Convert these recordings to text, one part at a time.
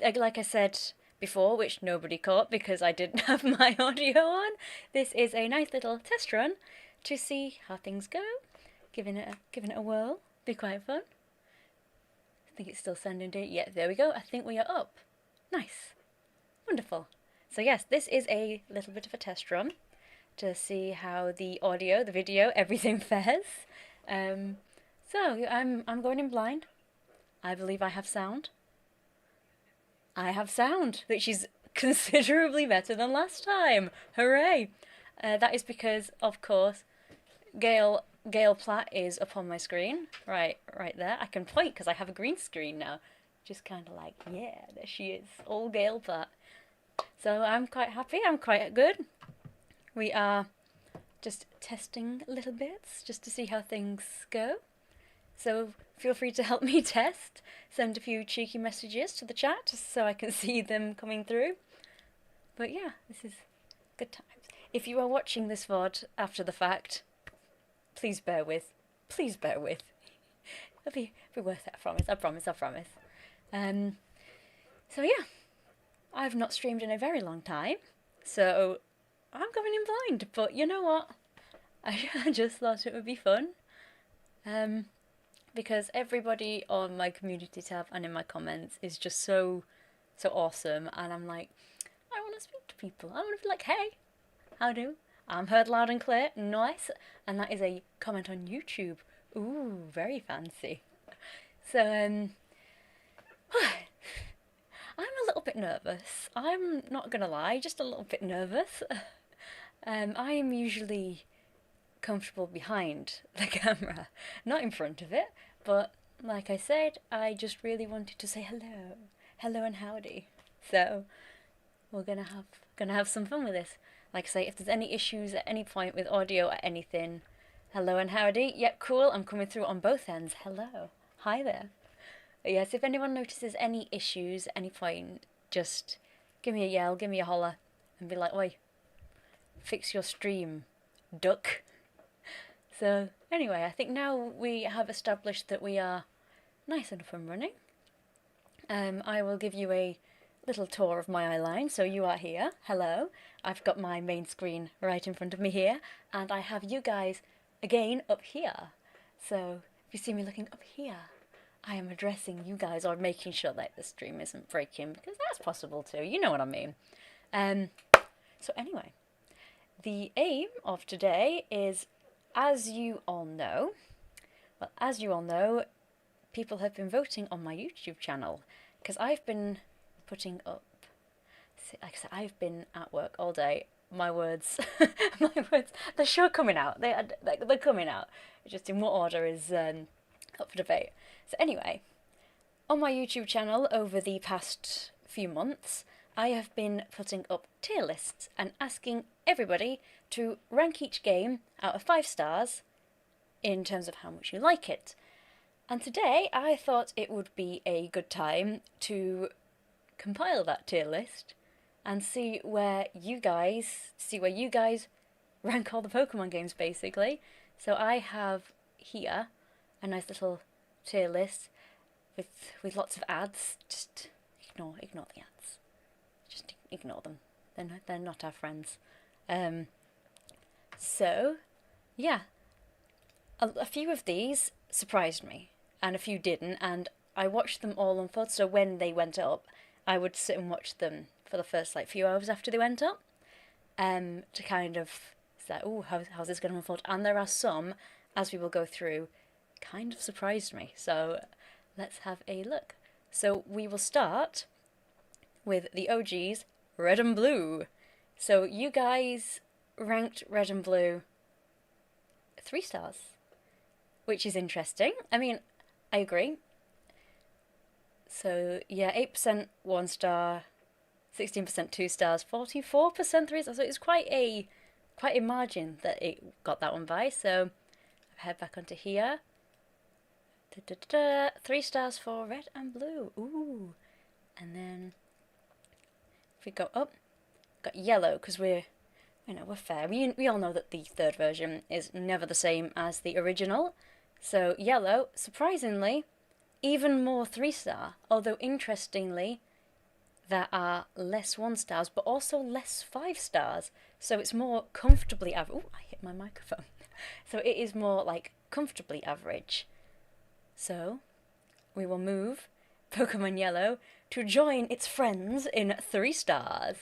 like I said before, which nobody caught because I didn't have my audio on, this is a nice little test run to see how things go. Giving it a whirl. Be quite fun. I think it's still sending data. Yeah, there we go. I think we are up. Nice. Wonderful. So yes, this is a little bit of a test run to see how the audio, the video, everything fares. Um, so I'm going in blind. I believe I have sound. I have sound, which is considerably better than last time. Hooray! That is because, of course, Gale Platt is up on my screen, right there. I can point because I have a green screen now. Just kind of like, yeah, there she is, all Gale Platt. So I'm quite happy. I'm quite good. We are just testing little bits just to see how things go. So feel free to help me test. Send a few cheeky messages to the chat so I can see them coming through. But yeah, this is good times. If you are watching this VOD after the fact, please bear with. Please bear with. It'll be worth it, I promise. I promise, I promise. So yeah, I've not streamed in a very long time, so I'm going in blind. But you know what? I just thought it would be fun. Because everybody on my community tab and in my comments is just so awesome, and I'm like, I want to speak to people. I want to be like, hey, how do? I'm heard loud and clear, nice. And that is a comment on YouTube. Ooh, very fancy. So I'm a little bit nervous. I'm not gonna lie, just a little bit nervous. I am usually comfortable behind the camera, not in front of it, but like I said, I just really wanted to say hello and howdy. So we're gonna have some fun with this. Like I say, if there's any issues at any point with audio or anything, hello and howdy. Yep, cool. I'm coming through on both ends. Hello, hi there. But yes, if anyone notices any issues at any point, just give me a yell, give me a holler, and be like, oi, fix your stream, duck. So anyway, I think now we have established that we are nice and up and running. I will give you a little tour of my eyeline. So you are here. Hello. I've got my main screen right in front of me here, and I have you guys again up here. So if you see me looking up here, I am addressing you guys or making sure that the stream isn't breaking, because that's possible too. You know what I mean. So anyway, the aim of today is, as you all know, people have been voting on my YouTube channel because I've been putting up. Like I said, I've been at work all day. My words, my words, they're sure coming out. They're coming out. Just in what order is up for debate. So anyway, on my YouTube channel over the past few months, I have been putting up tier lists and asking everybody to rank each game out of 5 stars in terms of how much you like it. And today I thought it would be a good time to compile that tier list and see where you guys rank all the Pokemon games, basically. So I have here a nice little tier list with lots of ads. Just ignore the ads. Just ignore them. They're not our friends. So yeah, a few of these surprised me, and a few didn't, and I watched them all unfold. So when they went up, I would sit and watch them for the first few hours after they went up, to kind of say, oh, how's this going to unfold? And there are some, as we will go through, kind of surprised me. So let's have a look. So we will start with the OGs, Red and Blue. So you guys ranked Red and Blue 3 stars, which is interesting. I mean, I agree. So yeah, 8% 1 star, 16% 2 stars, 44% 3 stars. So it's quite a margin that it got that one by. So I'll head back onto here. 3 stars for Red and Blue. Ooh. And then if we go up, got Yellow, because we're fair. We all know that the third version is never the same as the original. So Yellow, surprisingly, even more 3 star. Although interestingly, there are less 1-stars, but also less 5-stars. So it's more comfortably average. Oh, I hit my microphone. So it is more like comfortably average. So we will move Pokemon Yellow to join its friends in 3 stars.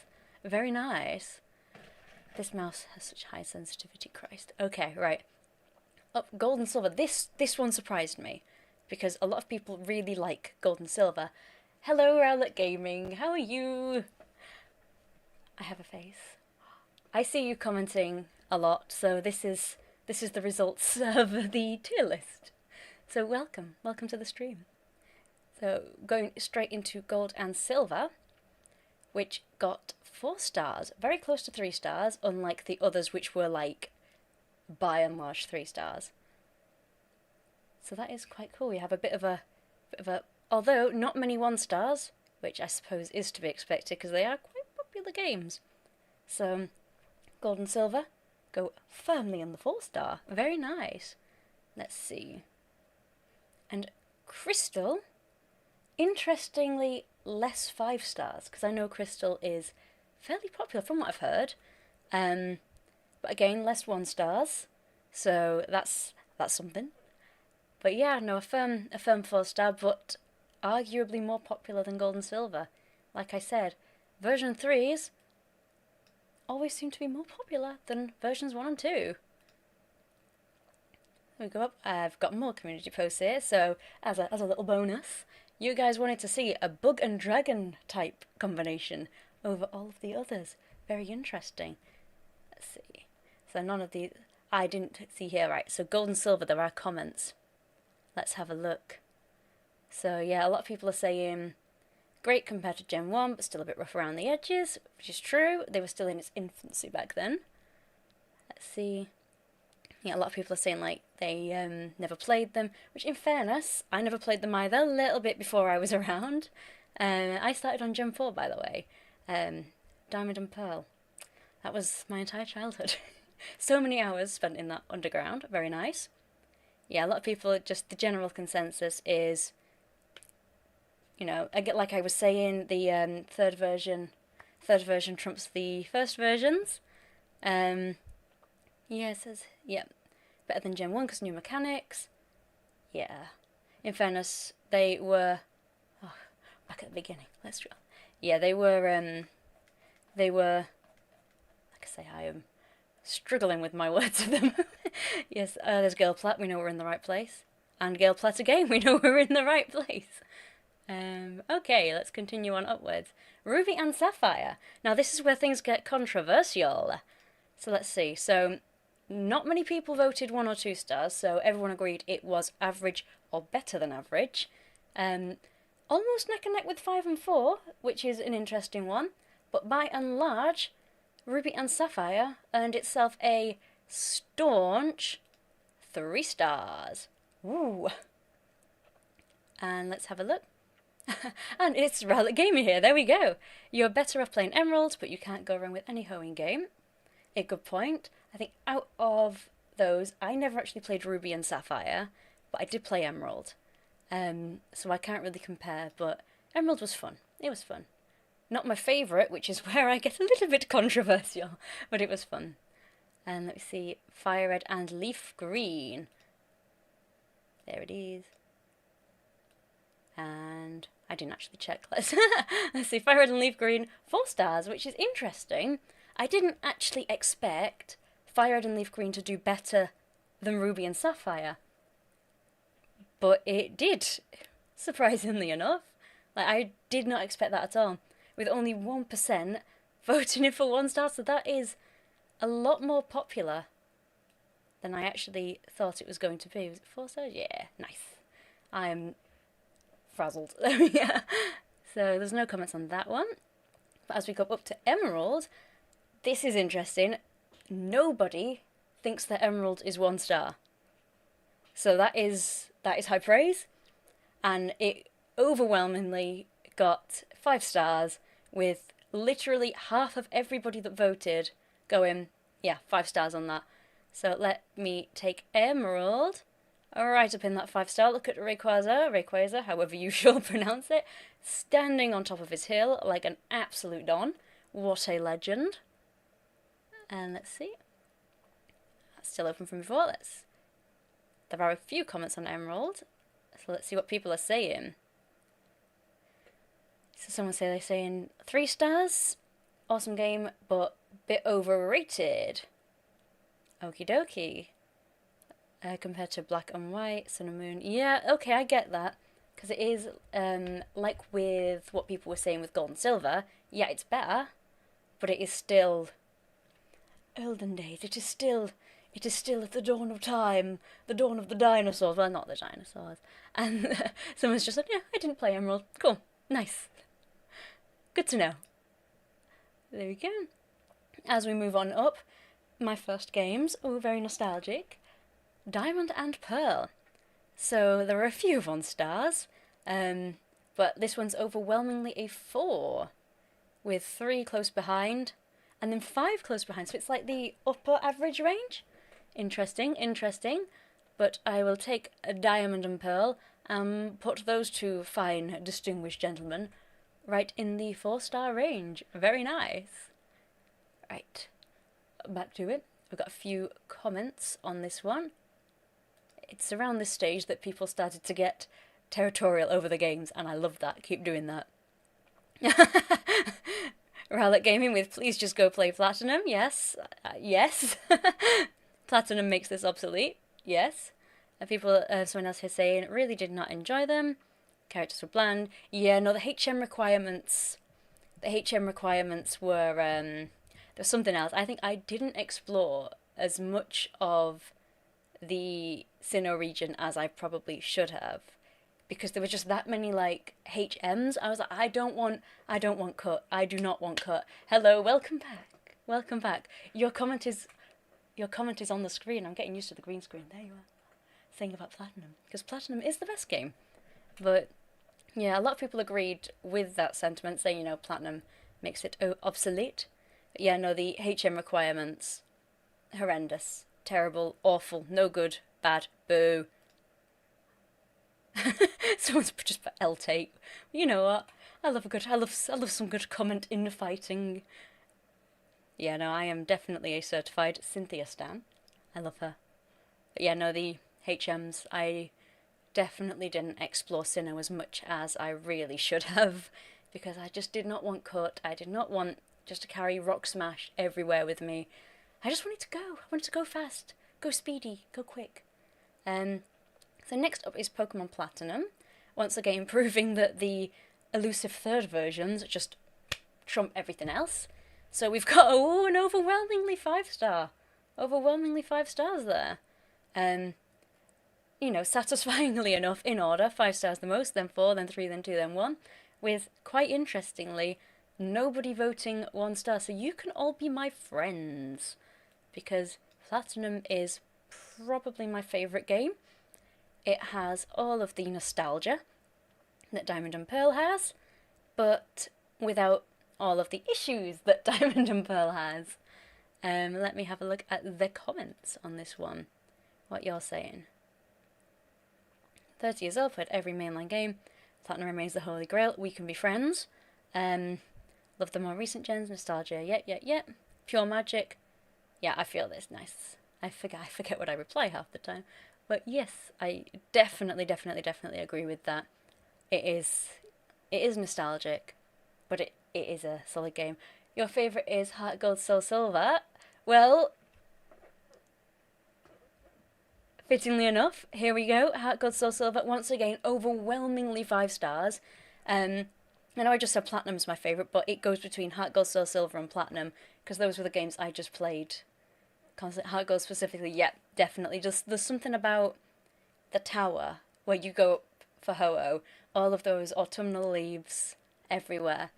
Very nice. This mouse has such high sensitivity, Christ. Okay, right. Up Gold and Silver. This one surprised me because a lot of people really like Gold and Silver. Hello, Rowlet Gaming. How are you? I have a face. I see you commenting a lot, so this is the results of the tier list. So welcome to the stream. So going straight into Gold and Silver, which got 4 stars, very close to 3 stars, unlike the others which were like by and large 3 stars. So that is quite cool. We have a bit of a although not many 1-stars, which I suppose is to be expected because they are quite popular games. So Gold and Silver go firmly on the 4-star. Very nice. Let's see. And Crystal, interestingly, less 5 stars, because I know Crystal is fairly popular from what I've heard. But again, less 1-stars, so that's something. But yeah, no, a firm 4-star, but arguably more popular than Gold and Silver. Like I said, version 3s always seem to be more popular than versions 1 and 2. We go up. I've got more community posts here, so as a little bonus, you guys wanted to see a bug and dragon type combination over all of the others. Very interesting. Let's see. So none of these I didn't see here, right? So Gold and Silver, there are comments. Let's have a look. So yeah, a lot of people are saying great compared to Gen 1, but still a bit rough around the edges, which is true. They were still in its infancy back then. Let's see. Yeah, a lot of people are saying like they never played them, which in fairness, I never played them either, a little bit before I was around. I started on Gen 4, by the way. Diamond and Pearl. That was my entire childhood. So many hours spent in that underground. Very nice. Yeah, a lot of people, just the general consensus is, you know, like I was saying, the third version trumps the first versions. Yeah, it says, yeah, better than Gen 1 because new mechanics. Yeah. In fairness, they were, back at the beginning, let's try. Yeah, they were, like I say, I am struggling with my words of them. Yes, there's Gale Platt, we know we're in the right place. And Gale Platt again, we know we're in the right place. Okay, let's continue on upwards. Ruby and Sapphire. Now this is where things get controversial. So let's see. So not many people voted 1 or 2 stars, so everyone agreed it was average or better than average. Almost neck and neck with 5 and 4, which is an interesting one. But by and large, Ruby and Sapphire earned itself a staunch 3 stars. Ooh. And let's have a look. And it's Rowlet Gaming here, there we go. You're better off playing Emerald, but you can't go wrong with any hoeing game. A good point. I think out of those, I never actually played Ruby and Sapphire, but I did play Emerald. So I can't really compare, but Emerald was fun. It was fun. Not my favourite, which is where I get a little bit controversial, but it was fun. And let me see, Fire Red and Leaf Green. There it is. And I didn't actually check. Let's see, Fire Red and Leaf Green, 4 stars, which is interesting. I didn't actually expect Fire Red and Leaf Green to do better than Ruby and Sapphire. But it did, surprisingly enough. Like, I did not expect that at all. With only 1% voting it for 1 star, so that is a lot more popular than I actually thought it was going to be. Was it 4 stars? Yeah, nice. I'm frazzled. Yeah. So there's no comments on that one. But as we go up to Emerald, this is interesting. Nobody thinks that Emerald is 1 star. So that is high praise. And it overwhelmingly got 5 stars, with literally half of everybody that voted going, yeah, 5 stars on that. So let me take Emerald. right up in that 5-star. Look at Rayquaza, however you shall pronounce it, standing on top of his hill like an absolute don. What a legend. And let's see. That's still open from before. There are a few comments on Emerald, so let's see what people are saying. So they're saying 3 stars, awesome game, but bit overrated. Okie dokie. Compared to Black and White, Sun and Moon. Yeah, okay, I get that. Because it is, like with what people were saying with Gold and Silver, yeah, it's better, but it is still olden days. It is still at the dawn of time, the dawn of the dinosaurs. Well, not the dinosaurs. And someone's just like, yeah, I didn't play Emerald. Cool, nice. Good to know. There we go. As we move on up, my first games, oh, very nostalgic. Diamond and Pearl. So there are a few 1 stars, but this one's overwhelmingly a 4, with 3 close behind, and then 5 close behind, so it's like the upper average range. Interesting, but I will take a Diamond and Pearl and put those 2 fine, distinguished gentlemen right in the 4-star range. Very nice. Right, back to it. I've got a few comments on this one. It's around this stage that people started to get territorial over the games, and I love that. Keep doing that. Rowlet Gaming with please just go play Platinum. Yes. Yes. Platinum makes this obsolete. Yes. Someone else here saying, really did not enjoy them. Characters were bland. Yeah, no, the HM requirements were, there's something else. I think I didn't explore as much of the Sinnoh region as I probably should have, because there were just that many like HMs. I was like, I don't want cut. I do not want cut. Hello, welcome back. Your comment is on the screen. I'm getting used to the green screen. There you are. Saying about Platinum, because Platinum is the best game. But yeah, a lot of people agreed with that sentiment, saying, Platinum makes it obsolete. But yeah, no, the HM requirements, horrendous. Terrible, awful, no good, bad, boo. Someone's just put L-tape. You know what? I love some good comment in fighting. Yeah, no, I am definitely a certified Cynthia stan. I love her. But yeah, no, the HMs, I definitely didn't explore Sinnoh as much as I really should have, because I just did not want cut. I did not want just to carry Rock Smash everywhere with me. I just wanted to go. I wanted to go fast, go speedy, go quick. So next up is Pokemon Platinum. Once again, proving that the elusive 3rd versions just trump everything else. So we've got an overwhelmingly 5-star. Overwhelmingly 5 stars there. Satisfyingly enough, in order. 5 stars the most, then 4, then 3, then 2, then 1. With, quite interestingly, nobody voting 1 star. So you can all be my friends, because Platinum is probably my favourite game. It has all of the nostalgia that Diamond and Pearl has, but without all of the issues that Diamond and Pearl has. Let me have a look at the comments on this one. What you're saying. 30 years old, played every mainline game. Platinum remains the holy grail. We can be friends. Love the more recent gens. Nostalgia. Yep. Pure magic. Yeah, I feel this. Nice. I forget what I reply half the time. But yes, I definitely agree with that. It is nostalgic, but it is a solid game. Your favourite is Heart Gold Soul Silver. Well, fittingly enough, here we go. Heart Gold Soul Silver, once again, overwhelmingly 5 stars. I know I just said Platinum's my favourite, but it goes between Heart Gold Soul Silver and Platinum, because those were the games I just played. Heart Gold specifically, yeah, definitely. Just there's something about the tower where you go up for Ho-Oh, all of those autumnal leaves everywhere.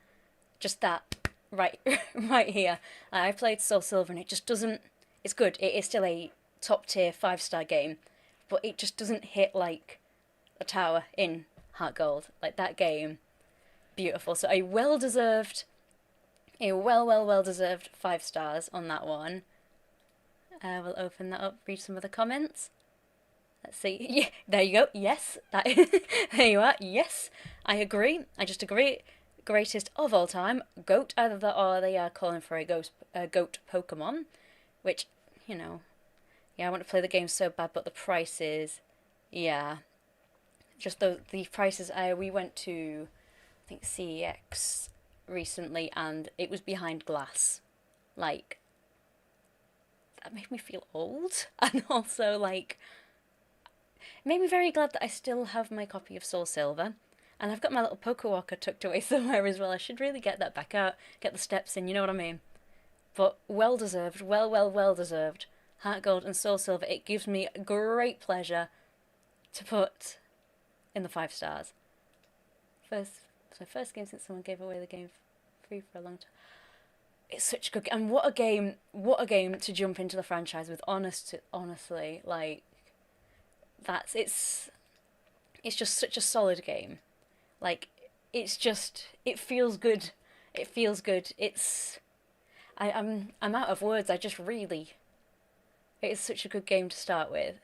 Just that right here. I played Soul Silver and it just doesn't. It's good. It is still a top tier 5-star game, but it just doesn't hit like the tower in Heart Gold. Like that game, beautiful. So a well deserved 5 stars on that one. We'll open that up, read some of the comments. Let's see. Yeah, there you go. Yes, that there you are. Yes, I agree. I just agree. Greatest of all time, goat. Either that or they are calling for a goat Pokemon, which you know, yeah, I want to play the game so bad, but the prices, yeah, just the prices. We went to, I think CEX recently, and it was behind glass. Like that made me feel old, and also like it made me very glad that I still have my copy of Soul Silver. And I've got my little Pokewalker tucked away somewhere as well. I should really get that back out, get the steps in, you know what I mean? But well deserved, well deserved. Heart Gold and Soul Silver, it gives me great pleasure to put in the 5 stars. First game since someone gave away the game free for a long time. It's such a good game. And what a game to jump into the franchise with, honestly, like, it's just such a solid game. Like, it feels good. It feels good. I'm out of words. It is such a good game to start with.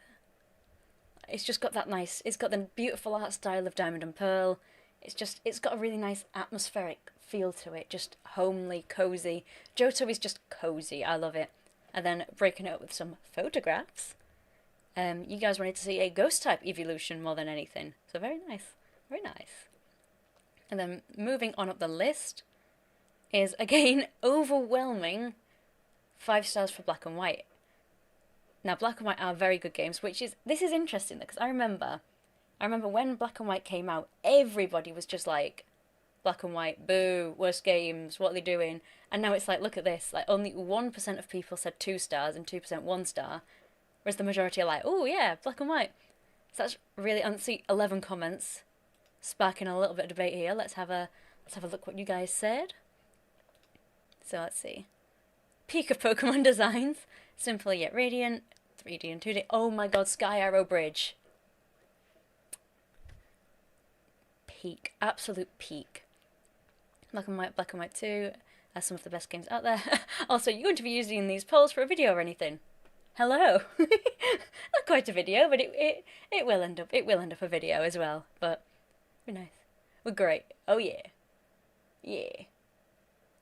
It's just got it's got the beautiful art style of Diamond and Pearl. It's got a really nice atmospheric feel to it. Just homely, cozy. Johto is just cozy. I love it. And then breaking it up with some photographs. You guys wanted to see a ghost type evolution more than anything. So very nice. Very nice. And then moving on up the list is, again, overwhelming 5 stars for Black and White. Now, Black and White are very good games, this is interesting, because I remember when Black and White came out, everybody was just like, Black and White, boo, worst games, what are they doing? And now it's like, look at this, like, only 1% of people said 2 stars and 2% 1 star, whereas the majority are like, oh yeah, Black and White. So that's really, I see 11 comments, sparking a little bit of debate here. Let's have a look what you guys said. So let's see. Peak of Pokemon designs. Simple yet radiant. 3D and 2D. Oh my god, Sky Arrow Bridge. Peak. Absolute peak. Black and White 2 are some of the best games out there. Also, you're going to be using these polls for a video or anything. Hello. Not quite a video, but it will end up a video as well. But we're nice. We're great. Oh yeah. Yeah.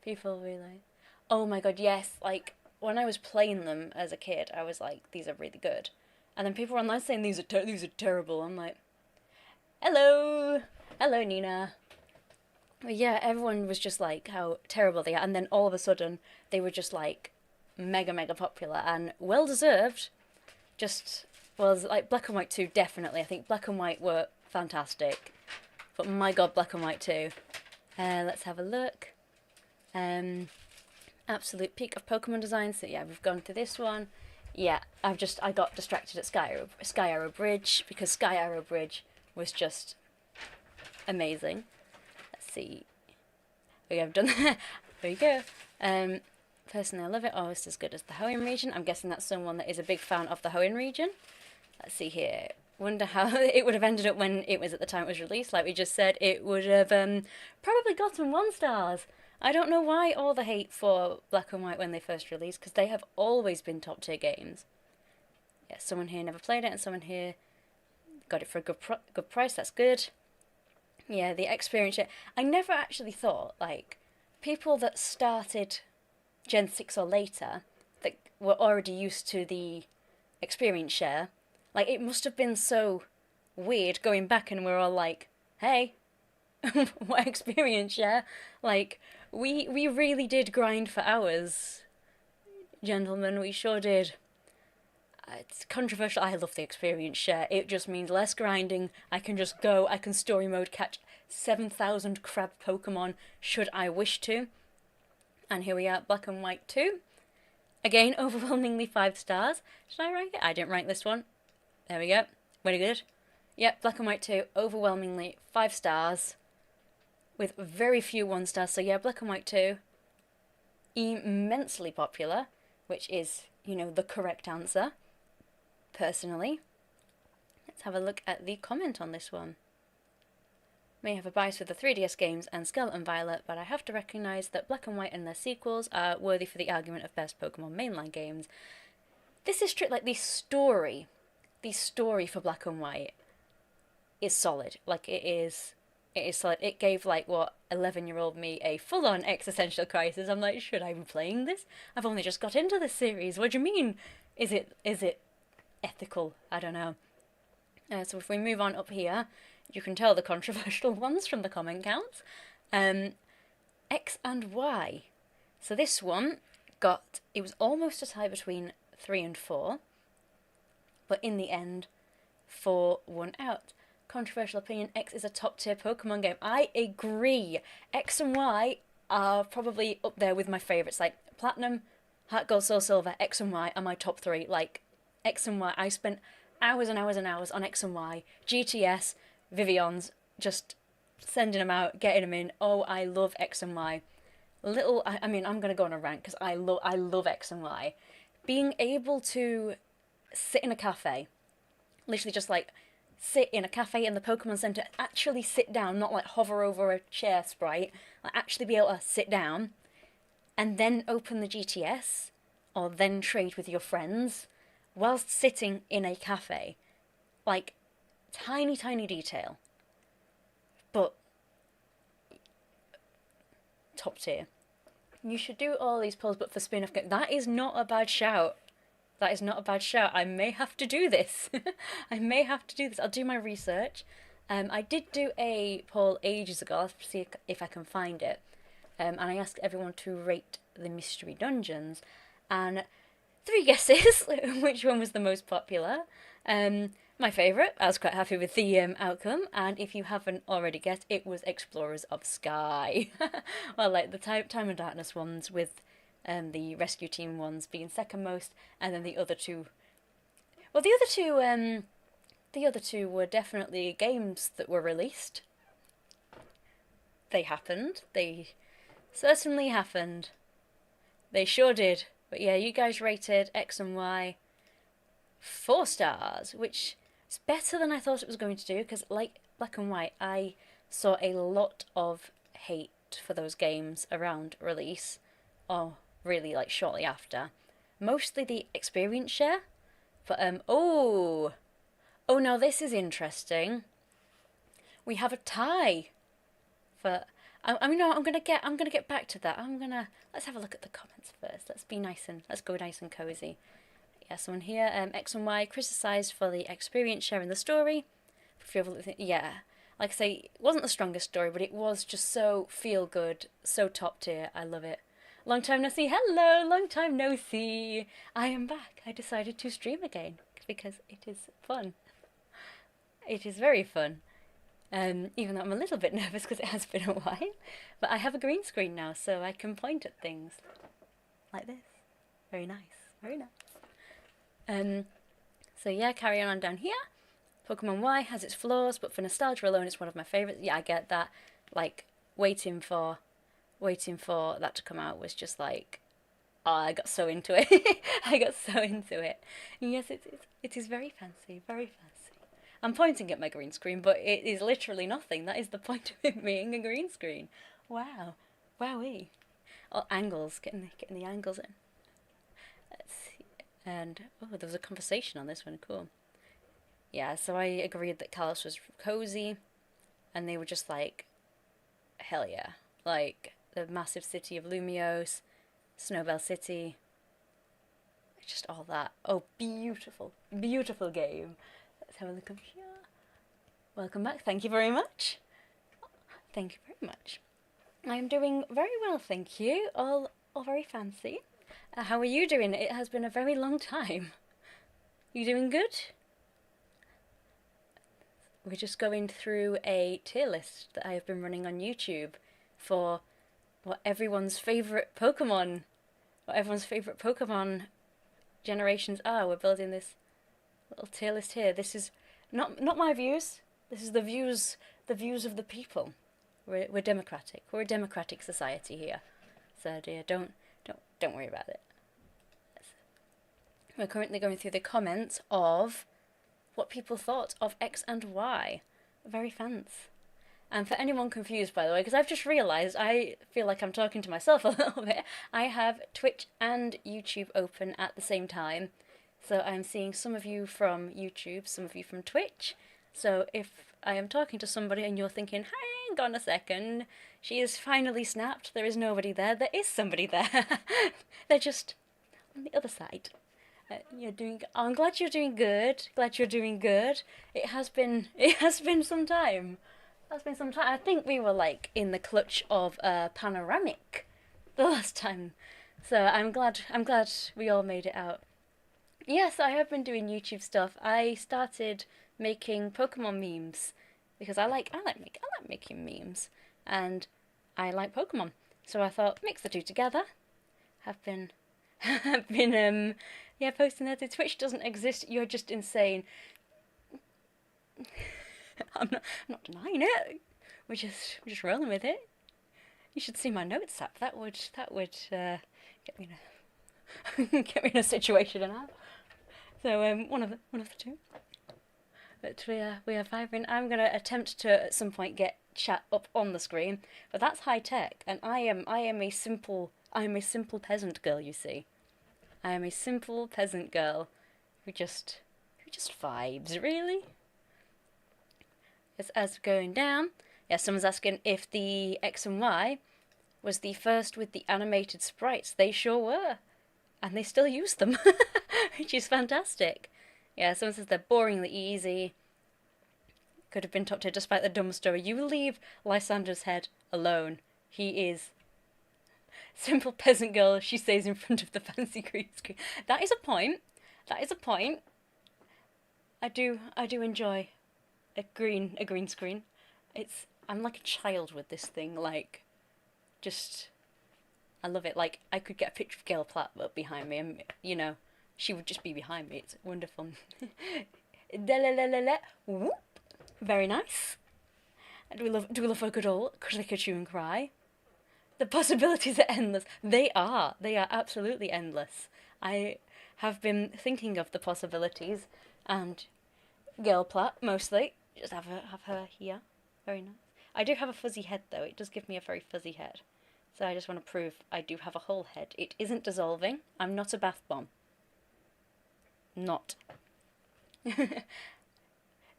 People really. Oh my god, yes. Like, when I was playing them as a kid, I was like, these are really good. And then people were online saying these are terrible. I'm like, hello, Nina. But yeah, everyone was just like how terrible they are, and then all of a sudden they were just like mega popular and well deserved. Just was like Black and White 2 definitely. I think Black and White were fantastic, but my god, Black and White 2. Let's have a look. Absolute peak of Pokemon design. So yeah, we've gone through this one. Yeah, I got distracted at Sky Arrow Bridge, because Sky Arrow Bridge was just amazing. Let's see. Okay, I've done that. There you go. Personally, I love it. Almost as good as the Hoenn region. I'm guessing that's someone that is a big fan of the Hoenn region. Let's see here. Wonder how it would have ended up when it was at the time it was released. Like we just said, it would have probably gotten 1 stars. I don't know why all the hate for Black and White when they first released, because they have always been top tier games. Yeah, someone here never played it, and someone here got it for a good price. That's good. Yeah, the experience. I never actually thought, like, people that started Gen 6 or later, that were already used to the experience share, like, it must have been so weird going back and we're all like, hey, what experience share? Like, we really did grind for hours, gentlemen, we sure did. It's controversial. I love the experience share. It just means less grinding. I can just go, I can story mode catch 7,000 crab Pokemon should I wish to. And here we are, Black and White 2. Again, overwhelmingly 5 stars. Should I rank it? I didn't rank this one. There we go. Very good. Yep, Black and White 2, overwhelmingly 5 stars. With very few 1 stars. So yeah, Black and White 2, immensely popular, which is, you know, the correct answer, personally. Let's have a look at the comment on this one. May have a bias with the 3DS games and Scarlet and Violet, but I have to recognise that Black and White and their sequels are worthy for the argument of best Pokemon mainline games. This is true, like the story the story for Black and White is solid. Like, it is solid. It gave, like, what, 11-year-old me a full-on existential crisis. I'm like, should I be playing this? I've only just got into this series. What do you mean? Is it ethical? I don't know. So if we move on up here, you can tell the controversial ones from the comment counts. X and Y. So this one it was almost a tie between 3 and 4, but in the end, 4 won out. Controversial opinion, X is a top tier Pokemon game. I agree. X and Y are probably up there with my favourites. Like Platinum, Heart Gold, Soul Silver, X and Y are my top 3. Like X and Y, I spent hours and hours and hours on X and Y. GTS, Vivians, just sending them out, getting them in. Oh, I love X and Y. I mean, I'm going to go on a rant because I love X and Y. Being able to sit in a cafe, literally just like sit in a cafe in the Pokemon Center, actually sit down, not like hover over a chair sprite, like actually be able to sit down and then open the GTS or then trade with your friends whilst sitting in a cafe. Like, tiny, tiny detail. But top tier. You should do all these polls, but for spin-off games. That is not a bad shout. That is not a bad shout. I may have to do this. I may have to do this. I'll do my research. I did do a poll ages ago. I'll see if I can find it. And I asked everyone to rate the mystery dungeons. And 3 guesses which one was the most popular. My favourite. I was quite happy with the outcome. And if you haven't already guessed, it was Explorers of Sky. Well, like the Time of Darkness ones with the rescue team ones being second most, and then the other two. Well, the other two were definitely games that were released. They happened. They certainly happened. They sure did. But yeah, you guys rated X and Y 4 stars, which is better than I thought it was going to do, because like Black and White, I saw a lot of hate for those games around release. Oh, really, like shortly after. Mostly the experience share. But oh, now this is interesting. We have a tie. For I'm gonna get back to that. Let's have a look at the comments first. Let's go nice and cozy. Yeah, someone here, X and Y criticised for the experience share in the story. Yeah, like I say, it wasn't the strongest story, but it was just so feel good, so top tier. I love it. Long time no see. Hello, long time no see. I am back. I decided to stream again because it is fun. It is very fun. Even though I'm a little bit nervous because it has been a while. But I have a green screen now, so I can point at things like this. Very nice. Very nice. So yeah, carry on down here. Pokemon Y has its flaws, but for nostalgia alone, it's one of my favourites. Yeah, I get that. Like, waiting for that to come out was just like, oh, I got so into it. I got so into it. And yes, it is very fancy, very fancy. I'm pointing at my green screen, but it is literally nothing. That is the point of it being a green screen. Wow. Wowee. Oh, angles, getting the angles in. Let's see. And, oh, there was a conversation on this one, cool. Yeah, so I agreed that Kalos was cozy, and they were just like, hell yeah. Like, the massive city of Lumiose, Snowbell City, just all that. Oh, beautiful, beautiful game. Let's have a look up here. Welcome back, thank you very much. Thank you very much. I am doing very well, thank you. All very fancy. How are you doing? It has been a very long time. You doing good? We're just going through a tier list that I have been running on YouTube for what everyone's favourite Pokemon generations are. We're building this little tier list here. This is not my views. This is the views of the people. We're democratic. We're a democratic society here. So dear, don't worry about it. We're currently going through the comments of what people thought of X and Y. Very fancy. And for anyone confused, by the way, because I've just realised, I feel like I'm talking to myself a little bit, I have Twitch and YouTube open at the same time. So I'm seeing some of you from YouTube, some of you from Twitch. So if I am talking to somebody and you're thinking, hang on a second, she is finally snapped, there is nobody there, there is somebody there. They're just on the other side. You're doing. I'm glad you're doing good. Glad you're doing good. It has been. It has been some time. It has been some time. I think we were like in the clutch of panoramic the last time. So I'm glad. I'm glad we all made it out. Yes, I have been doing YouTube stuff. I started making Pokemon memes because I like making memes, and I like Pokemon. So I thought mix the two together. Have been have been yeah, posting that. Twitch doesn't exist. You're just insane. I'm not denying it. We're just rolling with it. You should see my notes app. That would get me in a get me in a situation and out. So one of the two. But we are vibing. I'm gonna attempt to at some point get chat up on the screen, but that's high tech, and I am a simple peasant girl. You see, I am a simple peasant girl who just vibes really. As going down, yeah. Someone's asking if the X and Y was the first with the animated sprites. They sure were, and they still use them, which is fantastic. Yeah, someone says they're boringly easy. Could have been top tier despite the dumb story. You leave Lysander's head alone. He is simple peasant girl. She stays in front of the fancy green screen. That is a point. That is a point. I do enjoy a green screen. I'm like a child with this thing. Like, just I love it. Like I could get a picture of Gail Platt up behind me, and she would just be behind me. It's wonderful. Whoop. Very nice. Do we love a good old click-a-chew and cry? The possibilities are endless. They are. They are absolutely endless. I have been thinking of the possibilities, and Gail Platt mostly. Just have her here. Very nice. I do have a fuzzy head though. It does give me a very fuzzy head. So I just want to prove I do have a whole head. It isn't dissolving. I'm not a bath bomb. Not.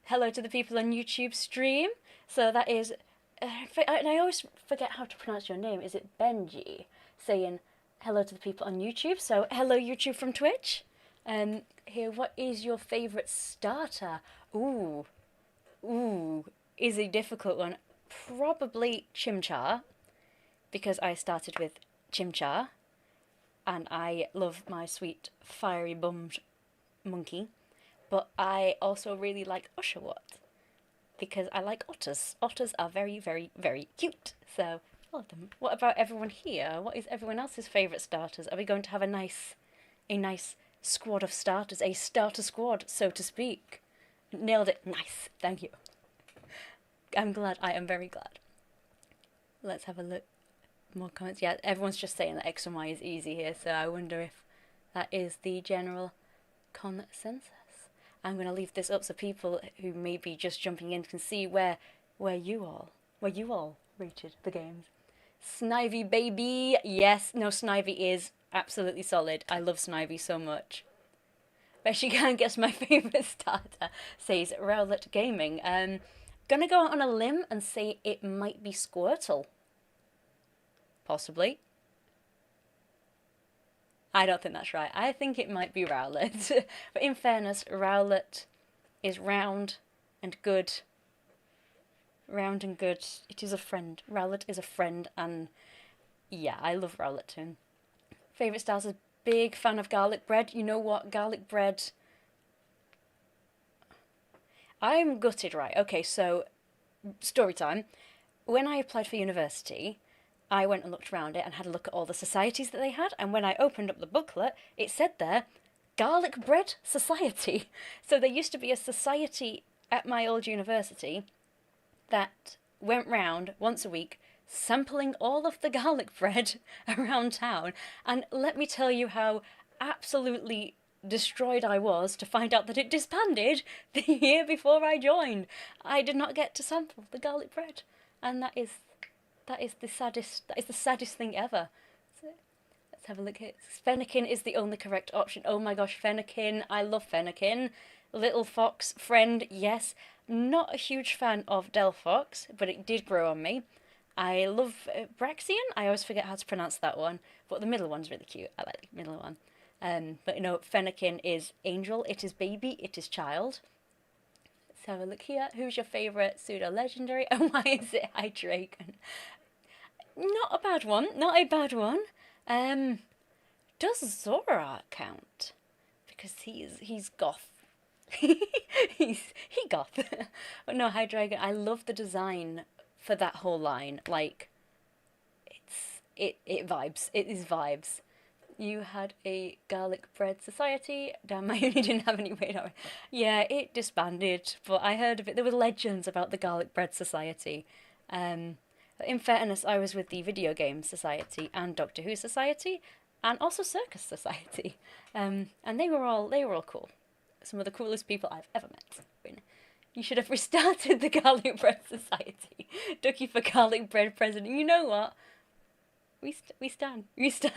Hello to the people on YouTube stream. So that is, and I always forget how to pronounce your name. Is it Benji? Saying hello to the people on YouTube. So hello YouTube from Twitch. Here, what is your favourite starter? Ooh, is a difficult one. Probably Chimchar, because I started with Chimchar, and I love my sweet fiery bummed monkey. But I also really like Oshawott, because I like otters. Otters are very, very, very cute. So, I love them. What about everyone here? What is everyone else's favourite starters? Are we going to have a nice squad of starters? A starter squad, so to speak. Nailed it. Nice. Thank you. I'm glad. I am very glad. Let's have a look. More comments. Yeah, everyone's just saying that X and Y is easy here, so I wonder if that is the general consensus. I'm going to leave this up so people who may be just jumping in can see where you all rated the games. Snivy baby, yes, no, Snivy is absolutely solid. I love Snivy so much. Bet she can't guess my favourite starter, says Rowlet Gaming. Gonna go out on a limb and say it might be Squirtle. Possibly. I don't think that's right. I think it might be Rowlet. But in fairness, Rowlet is round and good. Round and good. It is a friend. Rowlet is a friend, and yeah, I love Rowlet too. Favourite stars is big fan of garlic bread. You know what? Garlic bread. I'm gutted, right? Okay, so story time. When I applied for university, I went and looked around it and had a look at all the societies that they had, and when I opened up the booklet, it said there, Garlic Bread Society. So there used to be a society at my old university that went round once a week sampling all of the garlic bread around town, and let me tell you how absolutely destroyed I was to find out that it disbanded the year before I joined. I did not get to sample the garlic bread, and that is the saddest thing ever. So, Let's have a look at Fennekin is the only correct option. Oh my gosh, Fennekin. I love Fennekin. Little fox friend, yes. Not a huge fan of Delphox, but it did grow on me. I love Braxian. I always forget how to pronounce that one, but the middle one's really cute. I like the middle one. But you know, Fennekin is angel, it is baby, it is child. Let's have a look here. Who's your favourite pseudo-legendary? And why is it Hydreigon? Not a bad one, not a bad one. Does Zoroark count? Because he's goth. he goth. But no, Hydreigon, I love the design for that whole line. Like, it vibes. It is vibes. You had a garlic bread society. Damn, my uni didn't have any weight. Yeah, it disbanded, but I heard of it. There were legends about the garlic bread society. In fairness, I was with the video game society and Doctor Who society, and also circus society, and they were all cool. Some of the coolest people I've ever met. You should have restarted the garlic bread society. Ducky for garlic bread president. You know what? We stand.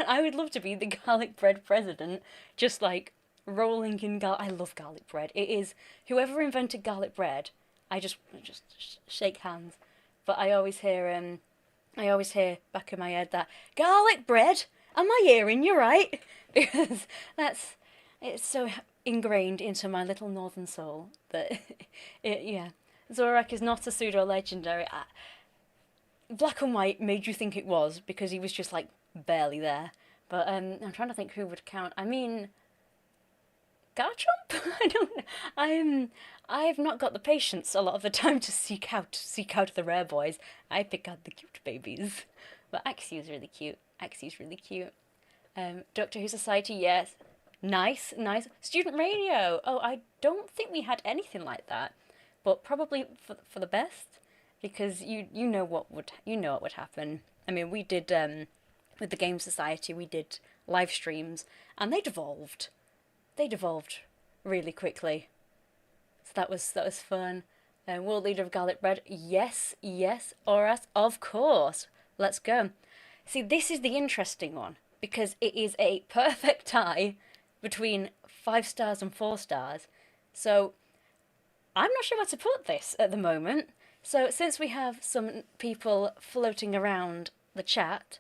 I would love to be the garlic bread president, just like rolling in garlic. I love garlic bread. It is whoever invented garlic bread. I just shake hands. But I always hear back in my head that garlic bread. Am I hearing you right? Because it's so ingrained into my little northern soul that yeah. Zoroark is not a pseudo legendary. Black and White made you think it was because he was just like barely there. But I'm trying to think who would count. I mean, Garchomp? I don't know. I've not got the patience a lot of the time to seek out the rare boys. I pick out the cute babies. But Axew's really cute. Doctor Who Society, yes. Nice. Student radio. Oh, I don't think we had anything like that. But probably for the best. Because you know what would happen. I mean, we did with the Game Society, we did live streams, and they devolved really quickly. So that was fun. World leader of garlic bread, yes. Oras, of course. Let's go. See, this is the interesting one because it is a perfect tie between 5 stars and 4 stars. So I'm not sure where to put this at the moment. So since we have some people floating around the chat,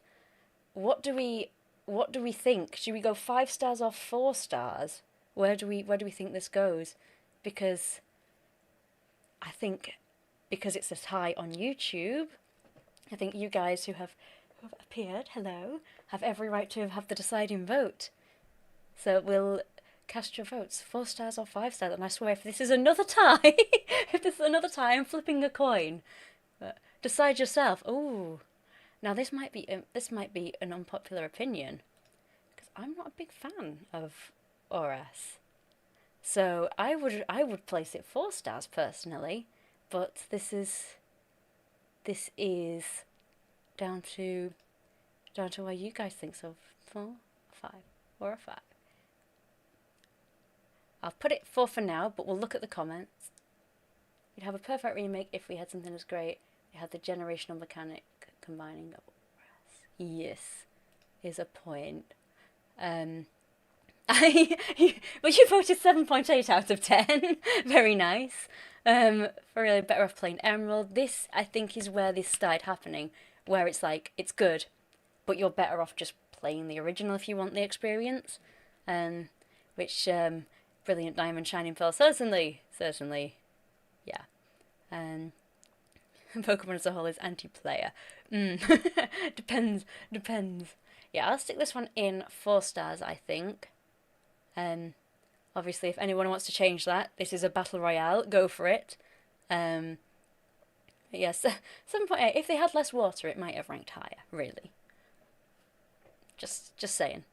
what do we think? Should we go 5 stars or 4 stars? Where do we think this goes? Because I think because it's a tie on YouTube, I think you guys who have appeared, hello, have every right to have the deciding vote. So we'll cast your votes, 4 stars or 5 stars, and I swear if this is another tie, I'm flipping a coin. But decide yourself. Ooh, now this might be an unpopular opinion, because I'm not a big fan of Oras. So I would place it 4 stars personally, but this is down to what you guys think. So 4, 5, or a 5. I'll put it 4 for now, but we'll look at the comments. We'd have a perfect remake if we had something as great. We had the generational mechanic combining. Yes, is a point. Well, you voted 7.8 out of 10. Very nice. For really better off playing Emerald. This, I think, is where this started happening, where it's like, it's good, but you're better off just playing the original if you want the experience. Which, Brilliant Diamond Shining Pearl, certainly, yeah. Pokemon as a whole is anti-player. Depends. Yeah, I'll stick this one in 4 stars, I think. Obviously, if anyone wants to change that, this is a battle royale. Go for it. Yes, 7.8. If they had less water, it might have ranked higher. Really. Just saying.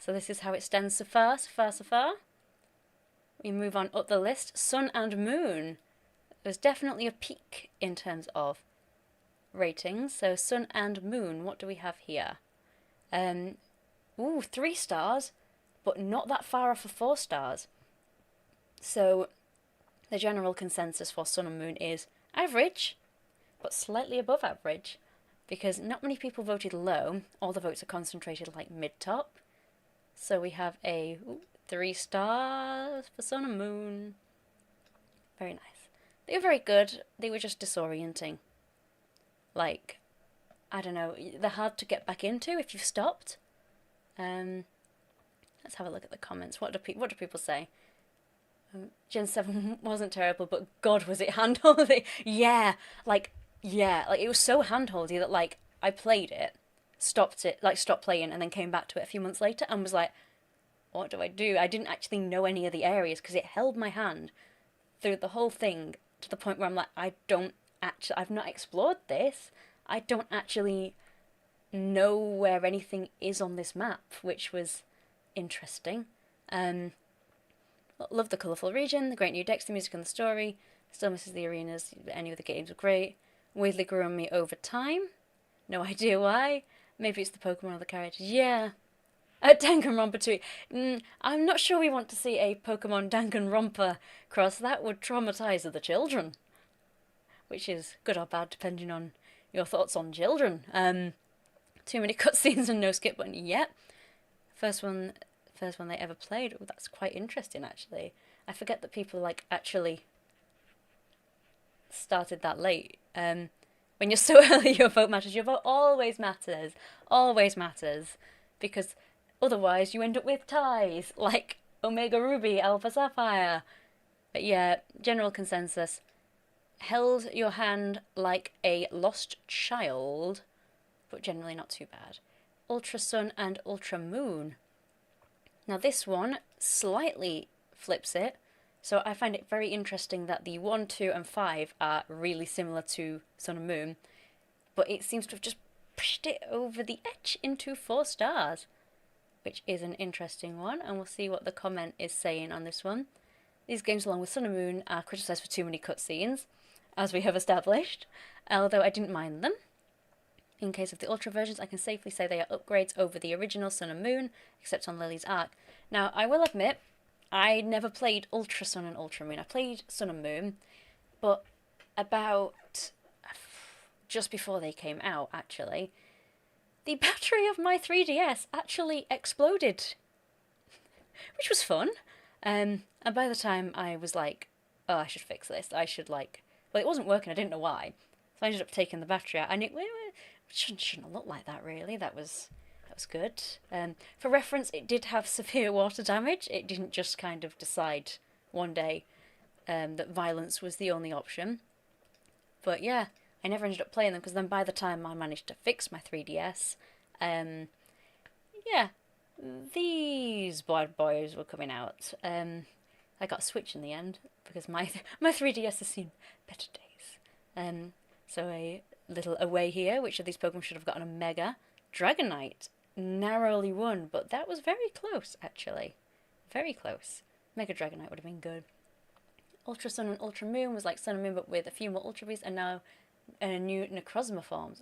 So this is how it stands so far. We move on up the list. Sun and Moon. There's definitely a peak in terms of ratings. So Sun and Moon, what do we have here? 3 stars, but not that far off of 4 stars. So the general consensus for Sun and Moon is average, but slightly above average. because not many people voted low. All the votes are concentrated like mid-top. So we have a 3 stars for Sun and Moon. Very nice. They were very good. They were just disorienting. Like, I don't know, they're hard to get back into if you've stopped. Let's have a look at the comments. What do people say? Gen 7 wasn't terrible, but God, was it handholdy? Yeah, like it was so handholdy that like I played it, stopped playing, and then came back to it a few months later and was like, what do? I didn't actually know any of the areas because it held my hand through the whole thing to the point where I'm like, I've not explored this. I don't actually know where anything is on this map, which was interesting. Love the colourful region, the great new decks, the music and the story. Still misses the arenas. Any of the games were great. Weirdly grew on me over time. No idea why. Maybe it's the Pokemon or the characters. Yeah. Danganronpa 2. I'm not sure we want to see a Pokemon Danganronpa cross. That would traumatise the children. Which is good or bad depending on your thoughts on children. Too many cutscenes and no skip button. Yep. First one they ever played. Oh, that's quite interesting actually. I forget that people like actually started that late. When you're so early, your vote matters. Your vote always matters. Always matters. Because otherwise you end up with ties. Like Omega Ruby, Alpha Sapphire. But yeah, general consensus. Held your hand like a lost child. But generally not too bad. Ultra Sun and Ultra Moon. Now this one slightly flips it. So I find it very interesting that the 1, 2 and 5 are really similar to Sun and Moon, but it seems to have just pushed it over the edge into 4 stars, which is an interesting one, and we'll see what the comment is saying on this one. These games, along with Sun and Moon, are criticised for too many cutscenes, as we have established, although I didn't mind them. In case of the Ultra versions, I can safely say they are upgrades over the original Sun and Moon, except on Lily's Arc. Now, I will admit, I never played Ultra Sun and Ultra Moon. I played Sun and Moon, but about just before they came out, actually, the battery of my 3DS actually exploded, which was fun. And by the time I was like, oh, I should fix this. Well, it wasn't working. I didn't know why. So I ended up taking the battery out, and it shouldn't have looked like that, really. That was good. For reference, it did have severe water damage. It didn't just kind of decide one day that violence was the only option. But yeah, I never ended up playing them because then by the time I managed to fix my 3DS, yeah, these bad boys were coming out. I got a Switch in the end because my 3DS has seen better days. So a little away here. Which of these Pokemon should have gotten a Mega? Dragonite narrowly won, but that was very close, actually. Very close. Mega Dragonite would have been good. Ultra Sun and Ultra Moon was like Sun and Moon, but with a few more Ultra Beasts, and now new Necrozma forms.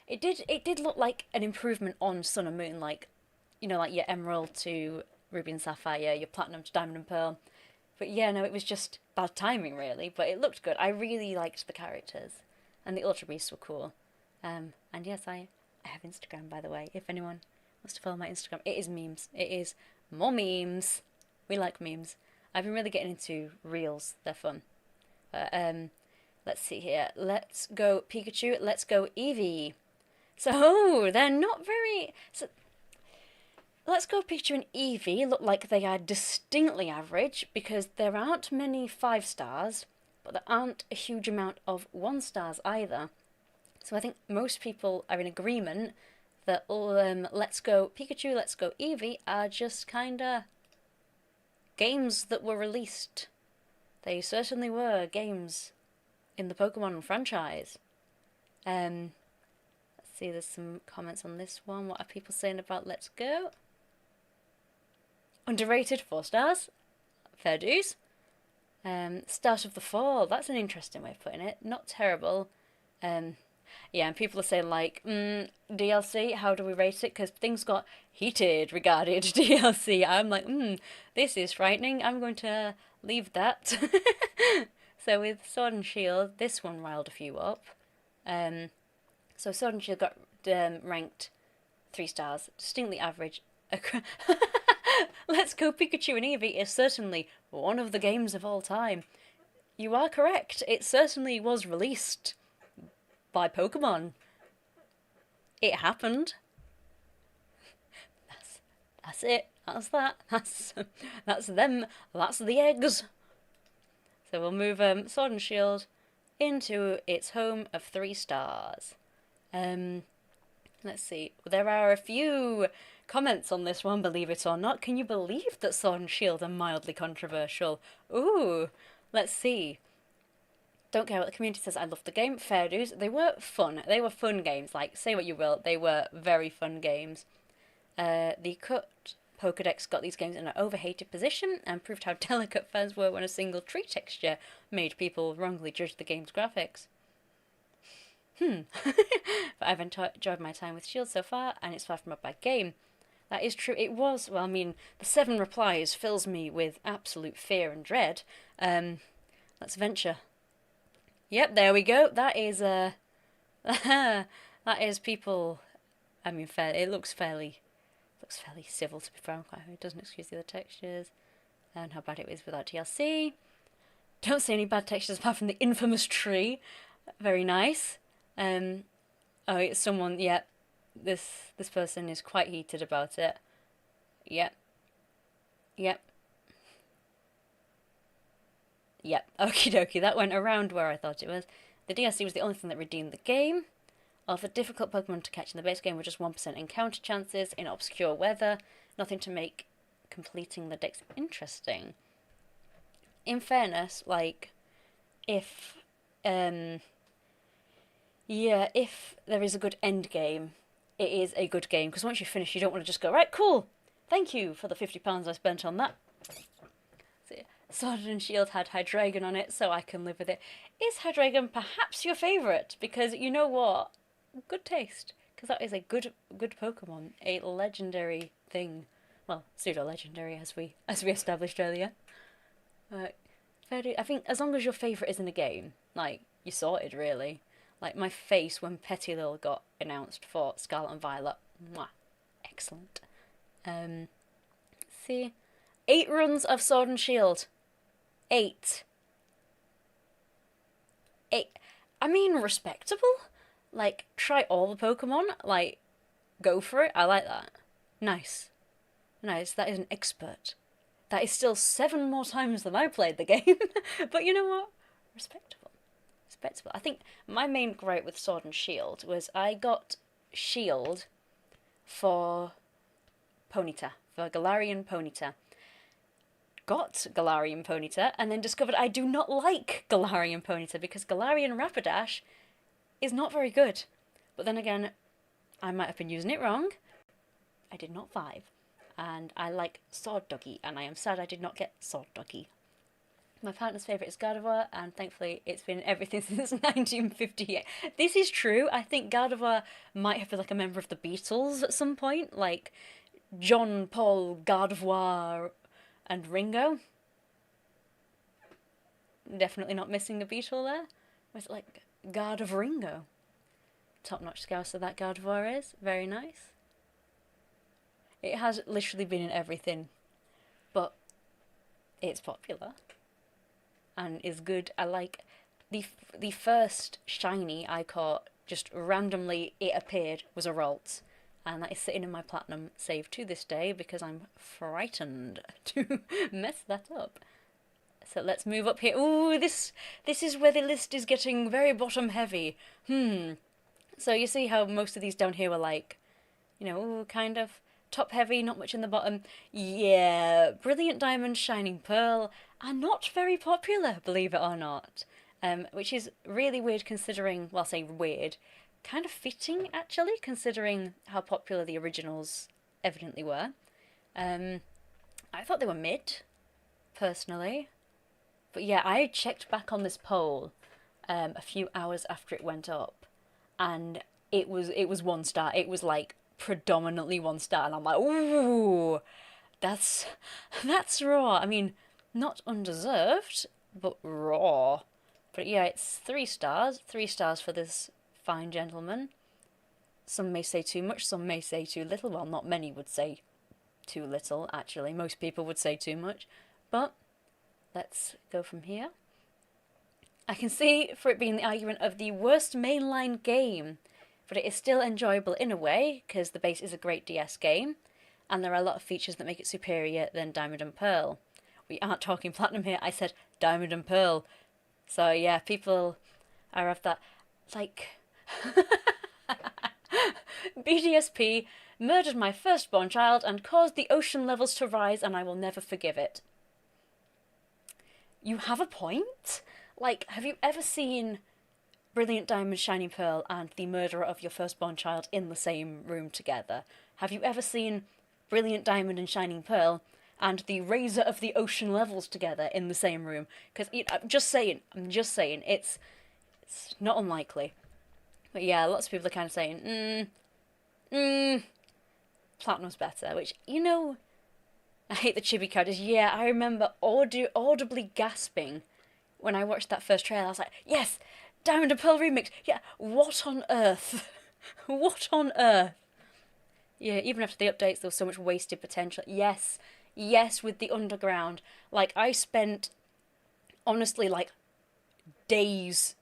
It did look like an improvement on Sun and Moon, like, you know, like your Emerald to Ruby and Sapphire, your Platinum to Diamond and Pearl. But yeah, no, it was just bad timing, really, but it looked good. I really liked the characters, and the Ultra Beasts were cool. And yes, I have Instagram, by the way. If anyone wants to follow my Instagram, it is memes. It is more memes. We like memes. I've been really getting into reels. They're fun. Let's see here. Let's go Pikachu. Let's go Eevee. So, they're not very... So, Let's Go Pikachu and Eevee look like they are distinctly average because there aren't many 5 stars, but there aren't a huge amount of 1 stars either. So I think most people are in agreement that Let's Go Pikachu, Let's Go Eevee are just kinda games that were released. They certainly were games in the Pokemon franchise. Let's see, there's some comments on this one. What are people saying about Let's Go? Underrated, 4 stars. Fair dues. Start of the Fall. That's an interesting way of putting it. Not terrible. Yeah, and people are saying, like, DLC, how do we rate it? Because things got heated regarding DLC. I'm like, this is frightening. I'm going to leave that. So with Sword and Shield, this one riled a few up. So Sword and Shield got ranked 3 stars, distinctly average. Let's Go Pikachu and Eevee is certainly one of the games of all time. You are correct. It certainly was released by Pokemon. It happened. That's it. That's that. That's them. That's the eggs. So we'll move Sword and Shield into its home of 3 stars. Let's see. There are a few comments on this one, believe it or not. Can you believe that Sword and Shield are mildly controversial? Ooh, let's see. Don't care what the community says. I love the game. Fair dues. They were fun. They were fun games. Like, say what you will. They were very fun games. The cut Pokedex got these games in an overhated position and proved how delicate fans were when a single tree texture made people wrongly judge the game's graphics. But I've enjoyed my time with Shield so far, and it's far from a bad game. That is true. It was. Well, I mean, the 7 replies fills me with absolute fear and dread. Let's venture. Yep, there we go. That is that is people. I mean, it looks fairly civil, to be frank. It doesn't excuse the other textures and how bad it is without DLC. Don't see any bad textures apart from the infamous tree. Very nice. Oh, it's someone. Yep, this person is quite heated about it. Yep. Okie dokie. That went around where I thought it was. The DLC was the only thing that redeemed the game. Of the difficult Pokemon to catch in the base game with just 1% encounter chances in obscure weather. Nothing to make completing the dex interesting. In fairness, like, if there is a good end game, it is a good game. Because once you finish, you don't want to just go, right, cool, thank you for the £50 I spent on that. Sword and Shield had Hydreigon on it, so I can live with it. Is Hydreigon perhaps your favourite? Because you know what? Good taste, because that is a good Pokemon, a legendary thing. Well, pseudo-legendary, as we established earlier. I think as long as your favourite is in the game, like, you're sorted, really. Like, my face when Petilil got announced for Scarlet and Violet. Mwah. Excellent. See, 8 runs of Sword and Shield. 8. I mean, respectable. Like, try all the Pokemon. Like, go for it. I like that. Nice. That is an expert. That is still 7 more times than I played the game. But you know what? Respectable. I think my main gripe with Sword and Shield was I got Shield for Ponyta. For Galarian Ponyta. Got Galarian Ponyta, and then discovered I do not like Galarian Ponyta because Galarian Rapidash is not very good. But then again, I might have been using it wrong. I did not 5. And I like Sword Doggy, and I am sad I did not get Sword Doggy. My partner's favourite is Gardevoir, and thankfully it's been everything since 1958. This is true. I think Gardevoir might have been like a member of the Beatles at some point, like John Paul Gardevoir and Ringo. Definitely not missing a Beatle there. Was it like Guard of Ringo? Top-notch scouser that Gardevoir is. Very nice. It has literally been in everything, but it's popular and is good. I like the first shiny I caught, just randomly it appeared, was a Ralts, and that is sitting in my platinum save to this day because I'm frightened to mess that up. So let's move up here. Ooh, this is where the list is getting very bottom heavy. So you see how most of these down here were like, you know, kind of top heavy, not much in the bottom. Yeah, Brilliant Diamond, Shining Pearl are not very popular, believe it or not. Which is really weird considering, well, I say weird, kind of fitting actually, considering how popular the originals evidently were. I thought they were mid, personally. But yeah, I checked back on this poll a few hours after it went up, and it was 1 star. It was like predominantly 1 star, and I'm like, ooh, that's raw. I mean, not undeserved, but raw. But yeah, it's 3 stars. 3 stars for this fine gentleman. Some may say too much, some may say too little. Well, not many would say too little, actually. Most people would say too much. But let's go from here. I can see for it being the argument of the worst mainline game, but it is still enjoyable in a way, because the base is a great DS game, and there are a lot of features that make it superior than Diamond and Pearl. We aren't talking Platinum here, I said Diamond and Pearl. So yeah, people are of that, like... BDSP murdered my firstborn child and caused the ocean levels to rise, and I will never forgive it. You have a point? Like, have you ever seen Brilliant Diamond, Shining Pearl and the murderer of your firstborn child in the same room together? Have you ever seen Brilliant Diamond and Shining Pearl and the raiser of the ocean levels together in the same room? Because I'm just saying, it's not unlikely. But yeah, lots of people are kind of saying, Platinum's better, which, you know, I hate the chibi characters. Yeah, I remember audibly gasping when I watched that first trailer. I was like, yes, Diamond and Pearl remix. Yeah, what on earth? What on earth? Yeah, even after the updates, there was so much wasted potential. Yes, with the underground. Like, I spent, honestly, like, days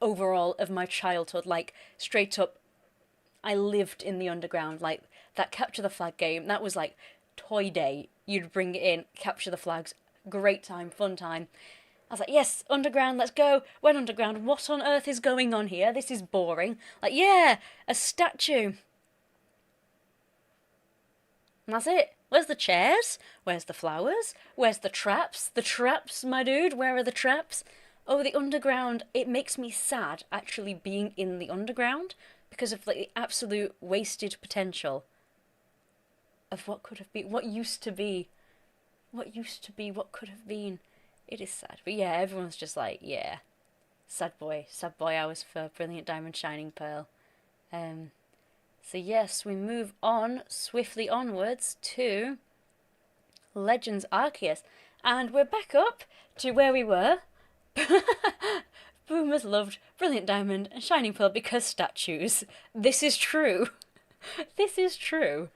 overall of my childhood, like, straight up, I lived in the underground. Like, that Capture the Flag game, that was like toy day. You'd bring it in, capture the flags, great time, fun time. I was like, yes, underground, let's go. Went underground, what on earth is going on here? This is boring. Like, yeah, a statue. And that's it. Where's the chairs? Where's the flowers? Where's the traps? The traps, my dude, where are the traps? Oh, the underground, it makes me sad actually being in the underground because of like the absolute wasted potential of what could have been, what used to be, what could have been. It is sad. But yeah, everyone's just like, yeah, sad boy hours for Brilliant Diamond, Shining Pearl. So yes, we move on swiftly onwards to Legends Arceus, and we're back up to where we were. Boomers loved Brilliant Diamond and Shining Pearl because statues. This is true. This is true.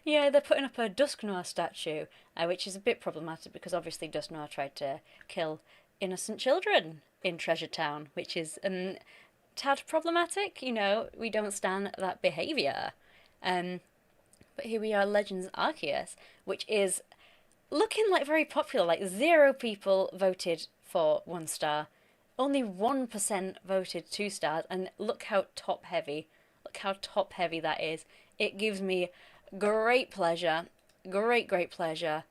Yeah, they're putting up a Dusknoir statue, which is a bit problematic because obviously Dusknoir tried to kill innocent children in Treasure Town, which is tad problematic. You know, we don't stand that behaviour. But here we are, Legends Arceus, which is looking like very popular. Like 0 people voted for 1 star, only 1% voted 2 stars, and look how top heavy. Look how top heavy that is. It gives me great pleasure, great pleasure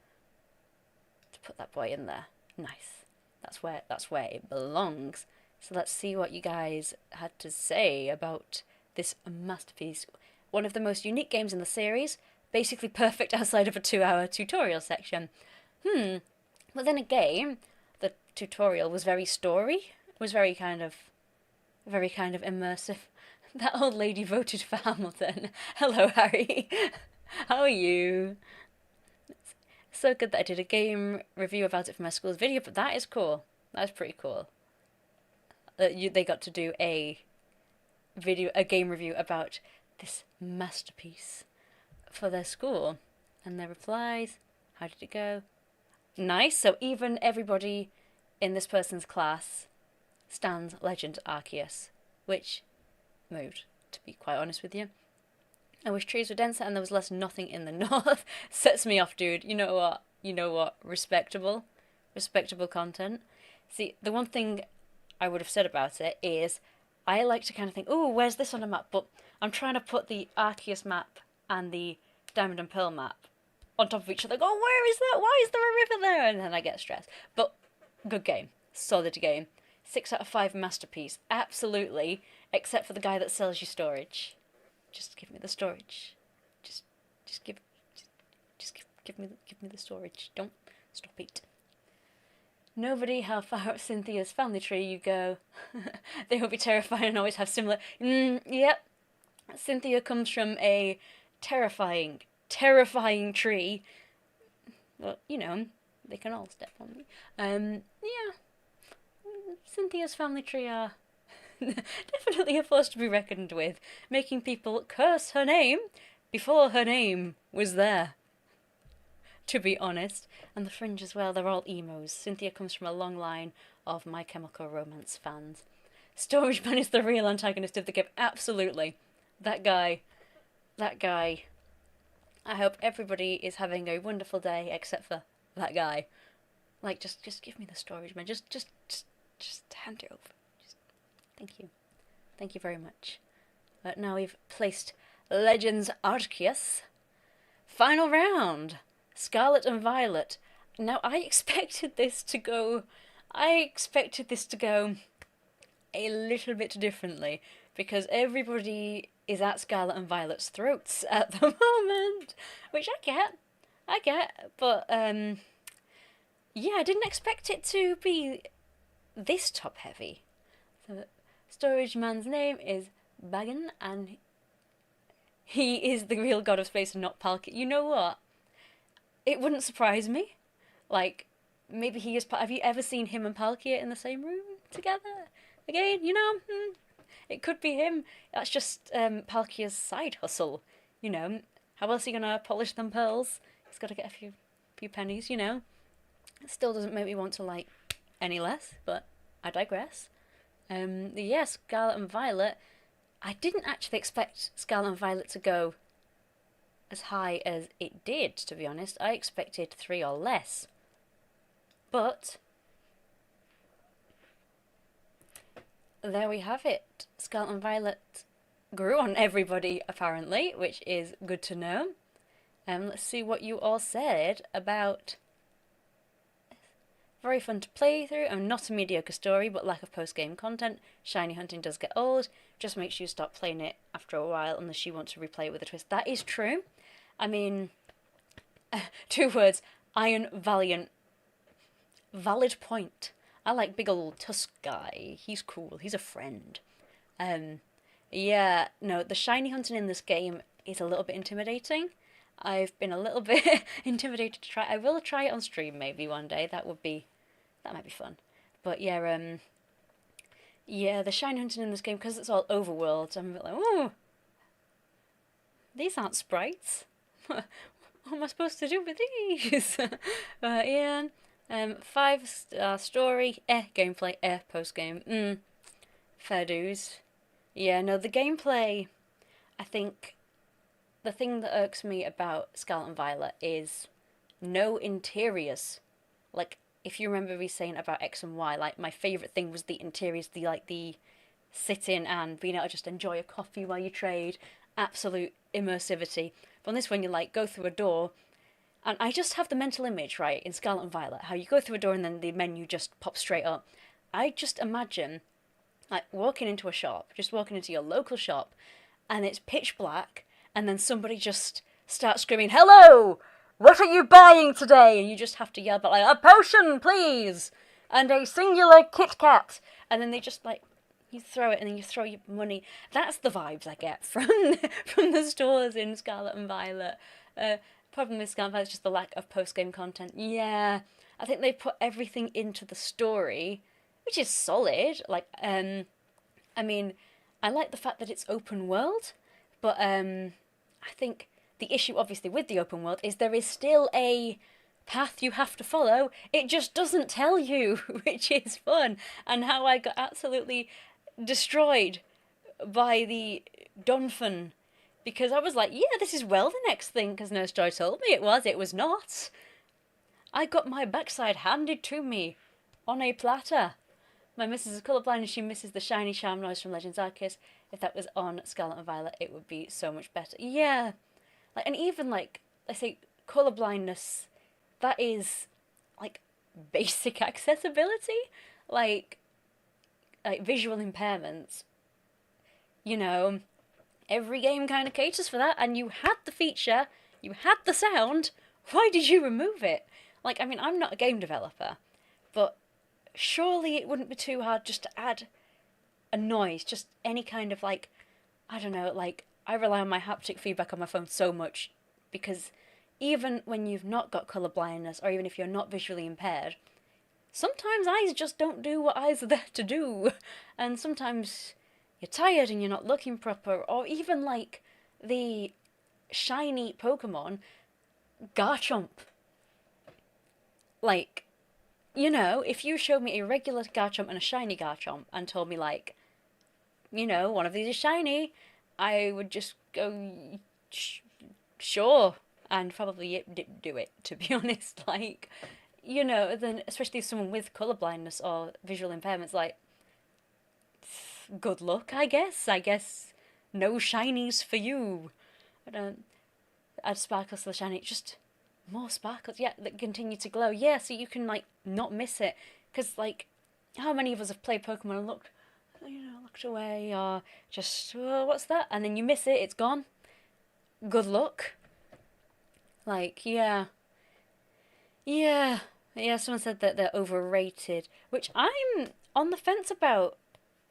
to put that boy in there. Nice. That's where it belongs. So let's see what you guys had to say about this masterpiece. One of the most unique games in the series, basically perfect outside of a 2-hour tutorial section. But then again, the tutorial was very story, was very kind of immersive. That old lady voted for Hamilton. Hello, Harry. How are you? It's so good that I did a game review about it for my school's video, but that is cool. That is pretty cool. They got to do a game review about this masterpiece for their school. And their replies, how did it go? Nice, so even everybody in this person's class stands Legend Arceus, which moved, to be quite honest with you. I wish trees were denser and there was less nothing in the north. Sets me off, dude. You know what? Respectable content. See, the one thing I would have said about it is I like to kind of think, oh, where's this on a map? But I'm trying to put the Arceus map and the Diamond and Pearl map on top of each other. Oh, where is that? Why is there a river there? And then I get stressed. But good game. Solid game. 6 out of 5 masterpiece. Absolutely. Except for the guy that sells you storage. Just give me the storage. Just give me the storage. Don't stop it. Nobody, how far up Cynthia's family tree you go. They will be terrifying and always have similar... Yep. Cynthia comes from a terrifying tree. Well, you know, they can all step on me. Yeah. Cynthia's family tree are Definitely a force to be reckoned with, making people curse her name before her name was there, to be honest. And the Fringe as well, they're all emos. Cynthia comes from a long line of My Chemical Romance fans. Storage Man is the real antagonist of the game. Absolutely. That guy. That guy. I hope everybody is having a wonderful day except for that guy. Like, just give me the Storage Man. Just hand it over. Just, thank you. Thank you very much. But now we've placed Legends Arceus. Final round. Scarlet and Violet. Now, I expected this to go a little bit differently, because everybody is at Scarlet and Violet's throats at the moment, which I get, but yeah, I didn't expect it to be this top heavy. So, Storage Man's name is Bagan, and he is the real god of space and not Palkia. You know what? It wouldn't surprise me. Like, maybe he is. Have you ever seen him and Palkia in the same room together? Again, you know, it could be him. That's just Palkia's side hustle. You know, how else are you gonna polish them pearls? He's got to get a few pennies. You know, it still doesn't make me want to like any less. But I digress. Yes, Scarlet and Violet. I didn't actually expect Scarlet and Violet to go as high as it did, to be honest. I expected 3 or less. But there we have it. Scarlet and Violet grew on everybody, apparently, which is good to know. Let's see what you all said about very fun to play through, and not a mediocre story, but lack of post-game content. Shiny hunting does get old. Just make sure you stop playing it after a while, unless you want to replay it with a twist. That is true. I mean, 2 words, Iron Valiant. Valid point. I like big old Tusk guy. He's cool. He's a friend. Yeah, no, the shiny hunting in this game is a little bit intimidating. I've been a little bit intimidated to try. I will try it on stream maybe one day. That might be fun. But yeah, yeah, the shiny hunting in this game, because it's all overworld, I'm a bit like, oh, these aren't sprites. What am I supposed to do with these? But yeah, 5-star story, gameplay, post-game, fair dues. Yeah, no, the gameplay, I think the thing that irks me about Scarlet and Violet is no interiors. Like, if you remember me saying about X and Y, like, my favourite thing was the interiors, the sit-in and being able to just enjoy a coffee while you trade, absolute immersivity. But on this one, you, like, go through a door, and I just have the mental image, right, in Scarlet and Violet, how you go through a door and then the menu just pops straight up. I just imagine, like, walking into a shop, just walking into your local shop, and it's pitch black, and then somebody just starts screaming, "Hello! What are you buying today?" And you just have to yell back, like, "A potion, please! And a singular Kit Kat!" And then they just, like, you throw it and then you throw your money. That's the vibes I get from the stores in Scarlet and Violet. Problem with Scarlet and Violet is just the lack of post-game content. Yeah, I think they put everything into the story, which is solid. Like, I mean, I like the fact that it's open world, but I think the issue, obviously, with the open world is there is still a path you have to follow. It just doesn't tell you, which is fun. And how I got absolutely destroyed by the Donphan, because I was like, yeah, this is well the next thing, because Nurse Joy told me it was not. I got my backside handed to me on a platter. My missus is colourblind and she misses the shiny charm noise from Legends Arceus. If that was on Scarlet and Violet, it would be so much better. Yeah. Like, and even, like, I say, colourblindness, that is, like, basic accessibility. Like visual impairments, you know, every game kind of caters for that, and you had the feature, you had the sound, why did you remove it? Like, I mean, I'm not a game developer, but surely it wouldn't be too hard just to add a noise, just any kind of, like, I don't know, like, I rely on my haptic feedback on my phone so much, because even when you've not got colour blindness, or even if you're not visually impaired, sometimes eyes just don't do what eyes are there to do. And sometimes you're tired and you're not looking proper. Or even like the shiny Pokemon, Garchomp. Like, you know, if you showed me a regular Garchomp and a shiny Garchomp and told me, like, you know, one of these is shiny, I would just go, sure, and probably do it, to be honest. Like, you know, then especially if someone with colour blindness or visual impairments, like, good luck, I guess. I guess no shinies for you. I don't add sparkles to the shiny. Just more sparkles, yeah, that continue to glow. Yeah, so you can, like, not miss it. Because, like, how many of us have played Pokemon and looked, you know, looked away or just, oh, what's that? And then you miss it, it's gone. Good luck. Like, yeah. Yeah. Yeah, someone said that they're overrated, which I'm on the fence about.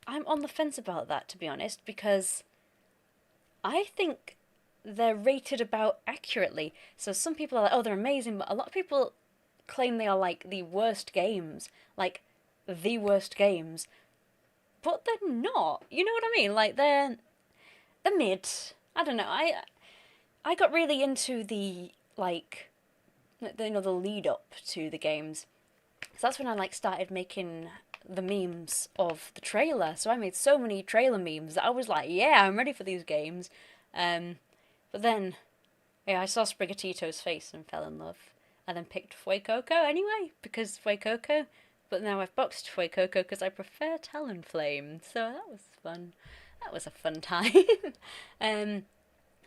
I'm on the fence about that, to be honest, because I think they're rated about accurately. So some people are like, oh, they're amazing, but a lot of people claim they are like the worst games. Like, the worst games. But they're not. You know what I mean? Like, they're mid. I don't know. I got really into the, like, you know, the lead up to the games. So that's when I, like, started making the memes of the trailer. So I made so many trailer memes that I was like, yeah, I'm ready for these games. But then, yeah, I saw Sprigatito's face and fell in love. And then picked Fuecoco anyway, because Fuecoco. But now I've boxed Fuecoco because I prefer Talonflame. So that was fun. That was a fun time.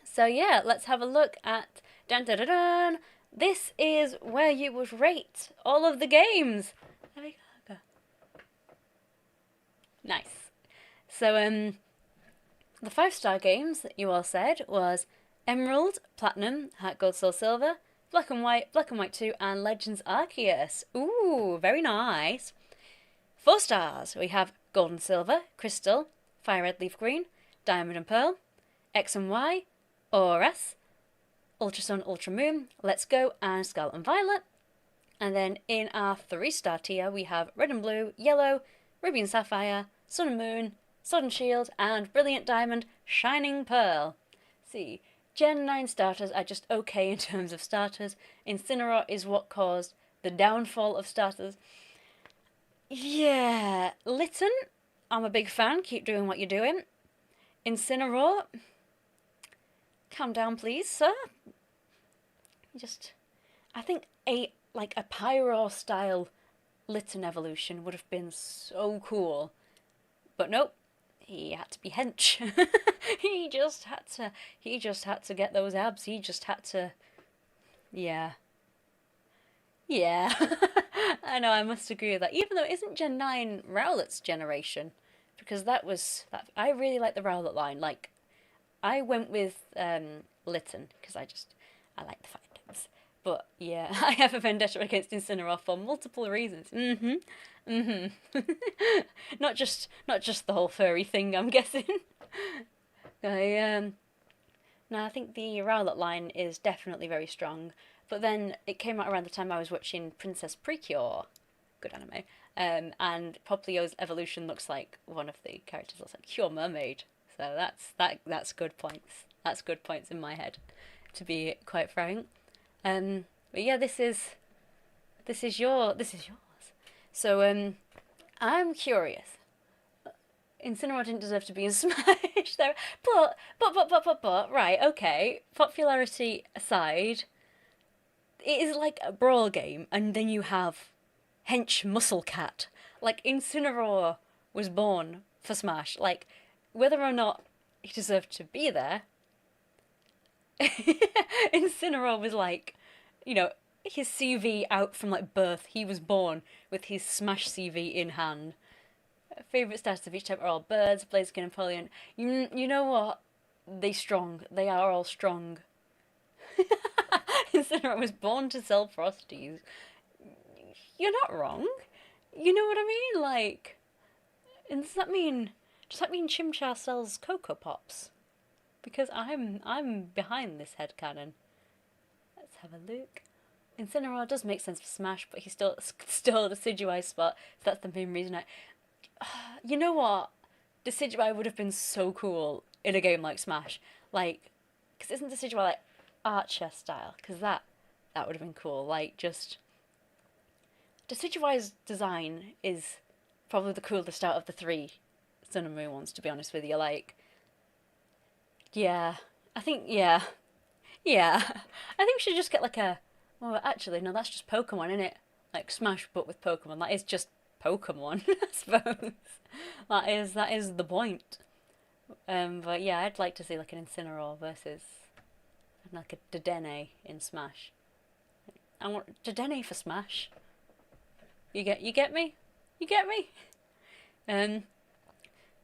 So yeah, let's have a look at dun dun dun dun. This is where you would rate all of the games. There we go. Nice. So the 5-star games that you all said was Emerald, Platinum, Heart Gold, Soul Silver, Black and White 2, and Legends Arceus. Ooh, very nice. 4 stars, we have Gold and Silver, Crystal, Fire Red, Leaf Green, Diamond and Pearl, X and Y, ORS, Ultra Sun, Ultra Moon, Let's Go, and Scarlet and Violet. And then in our 3-star tier, we have Red and Blue, Yellow, Ruby and Sapphire, Sun and Moon, Sword and Shield, and Brilliant Diamond, Shining Pearl. See, Gen 9 starters are just okay in terms of starters. Incineroar is what caused the downfall of starters. Yeah, Litten, I'm a big fan. Keep doing what you're doing. Incineroar, calm down, please, sir. I think a Pyro style Litten evolution would have been so cool, but nope. He had to be hench. he just had to get those abs. He just had to, yeah. Yeah. I know, I must agree with that. Even though it isn't Gen 9 Rowlet's generation, because I really like the Rowlet line. Like, I went with Litten because I like the findings. But yeah, I have a vendetta against Incineroar for multiple reasons. not just the whole furry thing, I'm guessing. I think the Rowlet line is definitely very strong. But then it came out around the time I was watching Princess Precure, good anime, and Poplio's evolution looks like one of the characters looks like Cure Mermaid. So that's good points. That's good points in my head, to be quite frank. But yeah, this is yours. So I'm curious. Incineroar didn't deserve to be in Smash there, but right, okay. Popularity aside, it is like a brawl game, and then you have hench Muscle Cat. Like, Incineroar was born for Smash. Like, whether or not he deserved to be there, Incineroar was like, you know, his CV out from like birth. He was born with his Smash CV in hand. Favourite stats of each type are all birds, Blaziken and Napoleon. You know what? They strong. They are all strong. Incineroar was born to sell Frosties. You're not wrong. You know what I mean? Like, and does that mean Chimchar sells Cocoa Pops? Because I'm behind this headcanon. Let's have a look. Incineroar does make sense for Smash, but he's still a Decidueye spot. So that's the main reason I. You know what? Decidueye would have been so cool in a game like Smash, like, because isn't Decidueye like Archer style? Because that would have been cool. Like, just Decidueye's design is probably the coolest out of the three Sun and Moon ones. To be honest with you, like, yeah, I think yeah, I think we should just get like a. Well, actually, no, that's just Pokemon, isn't it? Like Smash, but with Pokemon. That is just Pokemon, I suppose. That is the point. But yeah, I'd like to see like an Incineroar versus like a Dedenne in Smash. I want Dedenne for Smash. You get me? You get me? Um.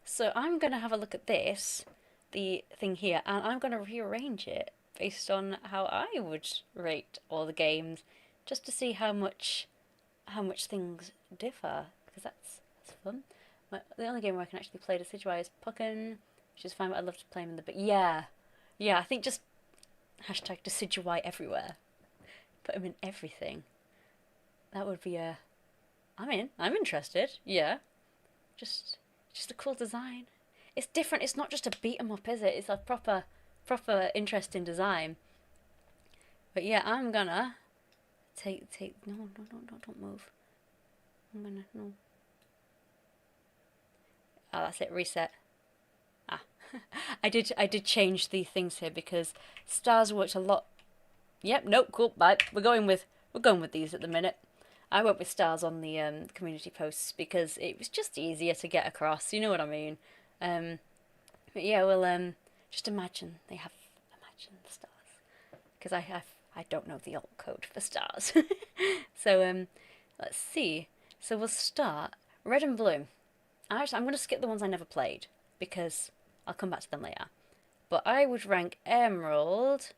So I'm gonna have a look at this, the thing here, and I'm gonna rearrange it based on how I would rate all the games, just to see how much things differ, because that's fun. The only game where I can actually play the Decidueye is Pokken, which is fine, but I'd love to play him in the. But yeah, I think just hashtag Decidueye everywhere. Put him in everything. That would be a. I'm in. I'm interested. Yeah, just a cool design. It's different. It's not just a beat 'em up, is it? It's a proper interesting design. But yeah, I'm gonna take. No, don't move. I'm gonna no. Oh, that's it. Reset. Ah, I did change the things here because stars worked a lot. Yep. Nope. Cool. Bye. We're going with these at the minute. I went with stars on the community posts because it was just easier to get across. You know what I mean? But yeah, well, just imagine the stars, because I don't know the alt code for stars. So let's see. So we'll start red and blue. Actually, I'm going to skip the ones I never played because I'll come back to them later. But I would rank Emerald.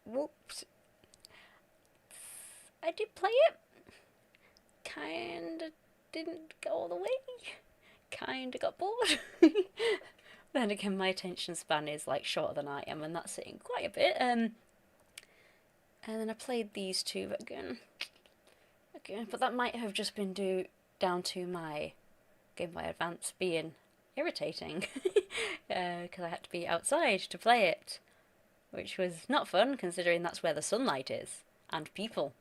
Whoops. I did play it. Kinda didn't go all the way. Kinda got bored. Then again, my attention span is like shorter than I am, and that's saying quite a bit. And then I played these two again, but that might have just been down to my Game Boy Advance being irritating, because I had to be outside to play it, which was not fun considering that's where the sunlight is and people.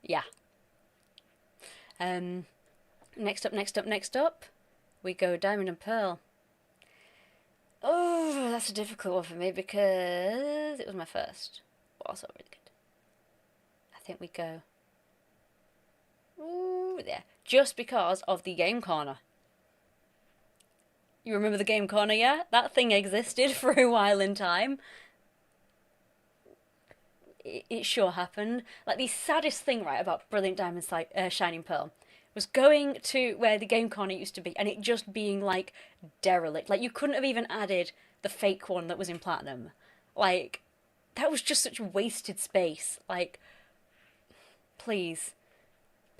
Yeah. Next up, we go Diamond and Pearl. Oh, that's a difficult one for me because it was my first. But also really good. I think we go. Ooh, there. Just because of the game corner. You remember the game corner, yeah? That thing existed for a while in time. It sure happened. Like, the saddest thing, right, about Brilliant Diamond Shining Pearl was going to where the game corner used to be and it just being, like, derelict. Like, you couldn't have even added the fake one that was in Platinum. Like, that was just such wasted space. Like, please.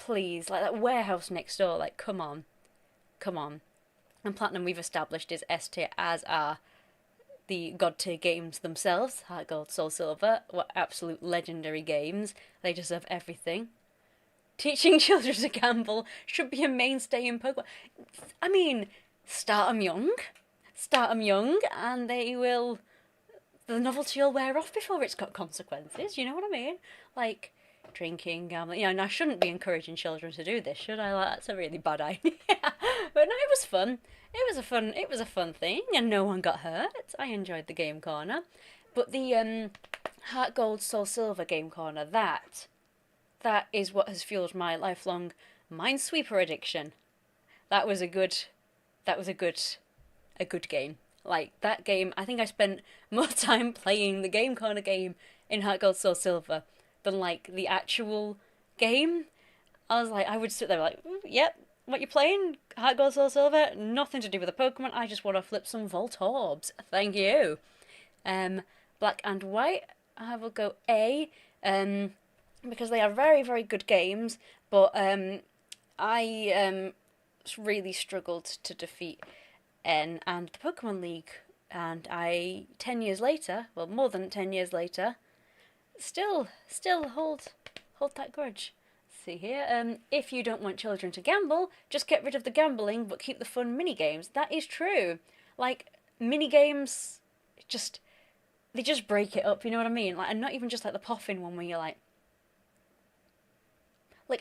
Like, that warehouse next door, like, come on. And Platinum, we've established, is S tier, as are the God tier games themselves. Heart Gold, Soul Silver, what absolute legendary games. They deserve everything. Teaching children to gamble should be a mainstay in Pokemon. I mean, start them young, and the novelty will wear off before it's got consequences. You know what I mean? Like drinking, gambling. And I shouldn't be encouraging children to do this, should I? Like, that's a really bad idea. But no, it was fun. It was a fun thing, and no one got hurt. I enjoyed the game corner, but the Heart Gold, Soul Silver game corner, that is what has fueled my lifelong Minesweeper addiction. That was a good game. Like, that game, I think I spent more time playing the game corner game in Heart Gold, Soul Silver than like the actual game. I was like, I would sit there like, yep. What you playing? Heart Gold, Soul Silver? Nothing to do with the Pokemon. I just want to flip some Voltorbs. Thank you. Black and White, I will go A. Because they are very, very good games. But I really struggled to defeat N. And the Pokemon League And I, 10 years later, well, more than 10 years later, still hold that grudge. See here, if you don't want children to gamble, just get rid of the gambling but keep the fun mini games. That is true. Like, mini games, they just break it up, you know what I mean? Like, and not even just like the poffin one where you're like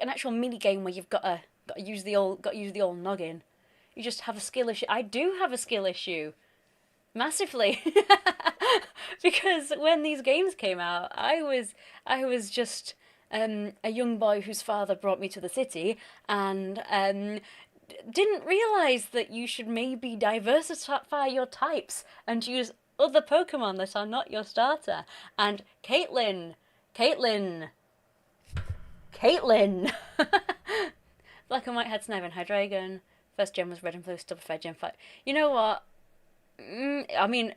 an actual mini game where you've got to use the old noggin. You just have a skill issue. I do have a skill issue, massively, because when these games came out, I was just a young boy whose father brought me to the city, and didn't realize that you should maybe diversify your types and use other Pokemon that are not your starter. And Caitlin. Black and White had Snipe and Hydreigon. First gen was Red and Blue, Stubborn Gen 5. You know what? I mean,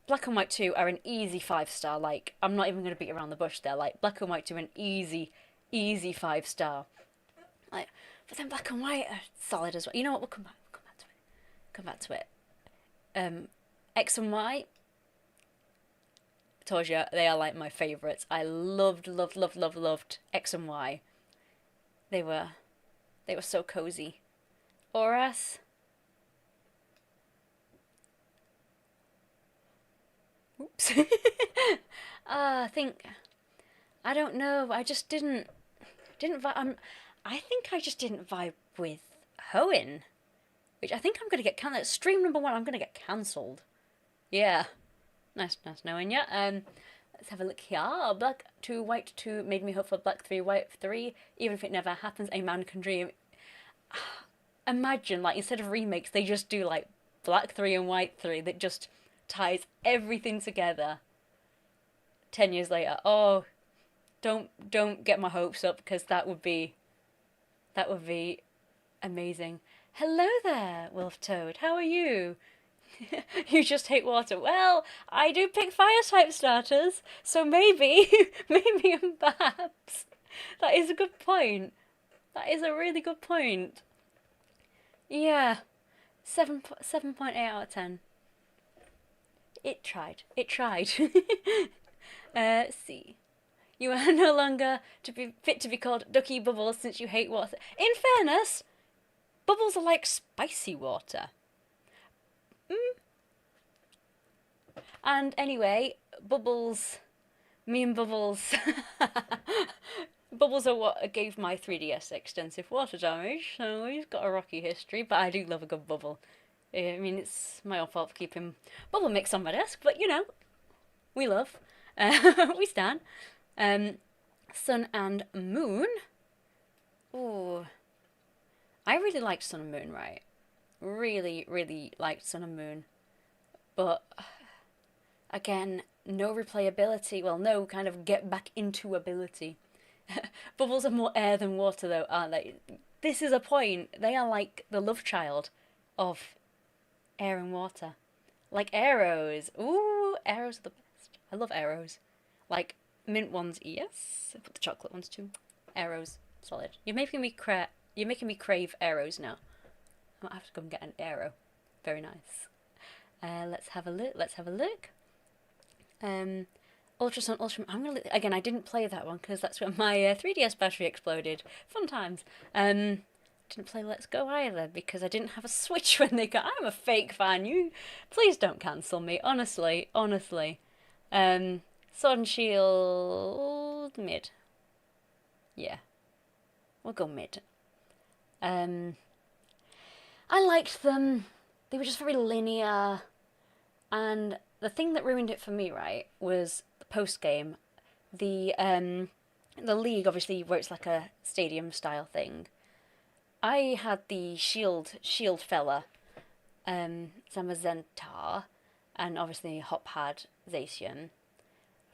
Black and White 2 are an easy 5-star. Like, I'm not even going to beat around the bush there. Like, Black and White 2 an easy 5-star. Like, but then Black and White are solid as well. You know what? We'll come back to it. X and Y. Told you, they are like my favourites. I loved X and Y. They were so cozy. Oras. Oops. I don't know. I just didn't vibe. I think I just didn't vibe with Hoenn, which I think I'm gonna get cancelled. Stream number 1, I'm gonna get cancelled. Yeah. Nice knowing you. Let's have a look here. Black 2, White 2 made me hope for Black 3, White 3. Even if it never happens, a man can dream. Imagine, like, instead of remakes, they just do, like, Black 3 and White 3 that just ties everything together 10 years later. Oh, don't get my hopes up, because that would be amazing. Hello there, Wolf Toad. How are you? You just hate water. Well, I do pick fire type starters, so maybe and perhaps. That is a good point. That is a really good point. Yeah, 7.8 out of 10. It tried. Let's see. You are no longer fit to be called Ducky Bubbles since you hate water. In fairness, bubbles are like spicy water. And anyway, me and Bubbles, Bubbles are what gave my 3DS extensive water damage, so he's got a rocky history, but I do love a good Bubble. I mean, it's my own fault for keeping Bubble Mix on my desk, but you know, we love. We stand. Sun and Moon. Ooh. I really liked Sun and Moon, right? Really liked Sun and Moon. But again, no replayability. Well, no kind of get back into ability. Bubbles are more air than water, though, aren't they? This is a point. They are like the love child of air and water. Like arrows. Ooh, arrows are the best. I love arrows. Like mint ones, yes. But the chocolate ones too. Arrows, solid. You're making me crave arrows now. I might have to go and get an arrow. Very nice. Let's have a look. Ultrasun, Ultraman. I'm gonna again. I didn't play that one because that's when my 3DS battery exploded. Fun times. Didn't play Let's Go either because I didn't have a Switch when they got. I'm a fake fan. You, please don't cancel me. Honestly. Sword and Shield mid. Yeah, we'll go mid. I liked them. They were just very linear, and the thing that ruined it for me, right, was the post game. The league, obviously, where it's like a stadium style thing. I had the shield fella, Zamazenta, and obviously Hop had Zacian,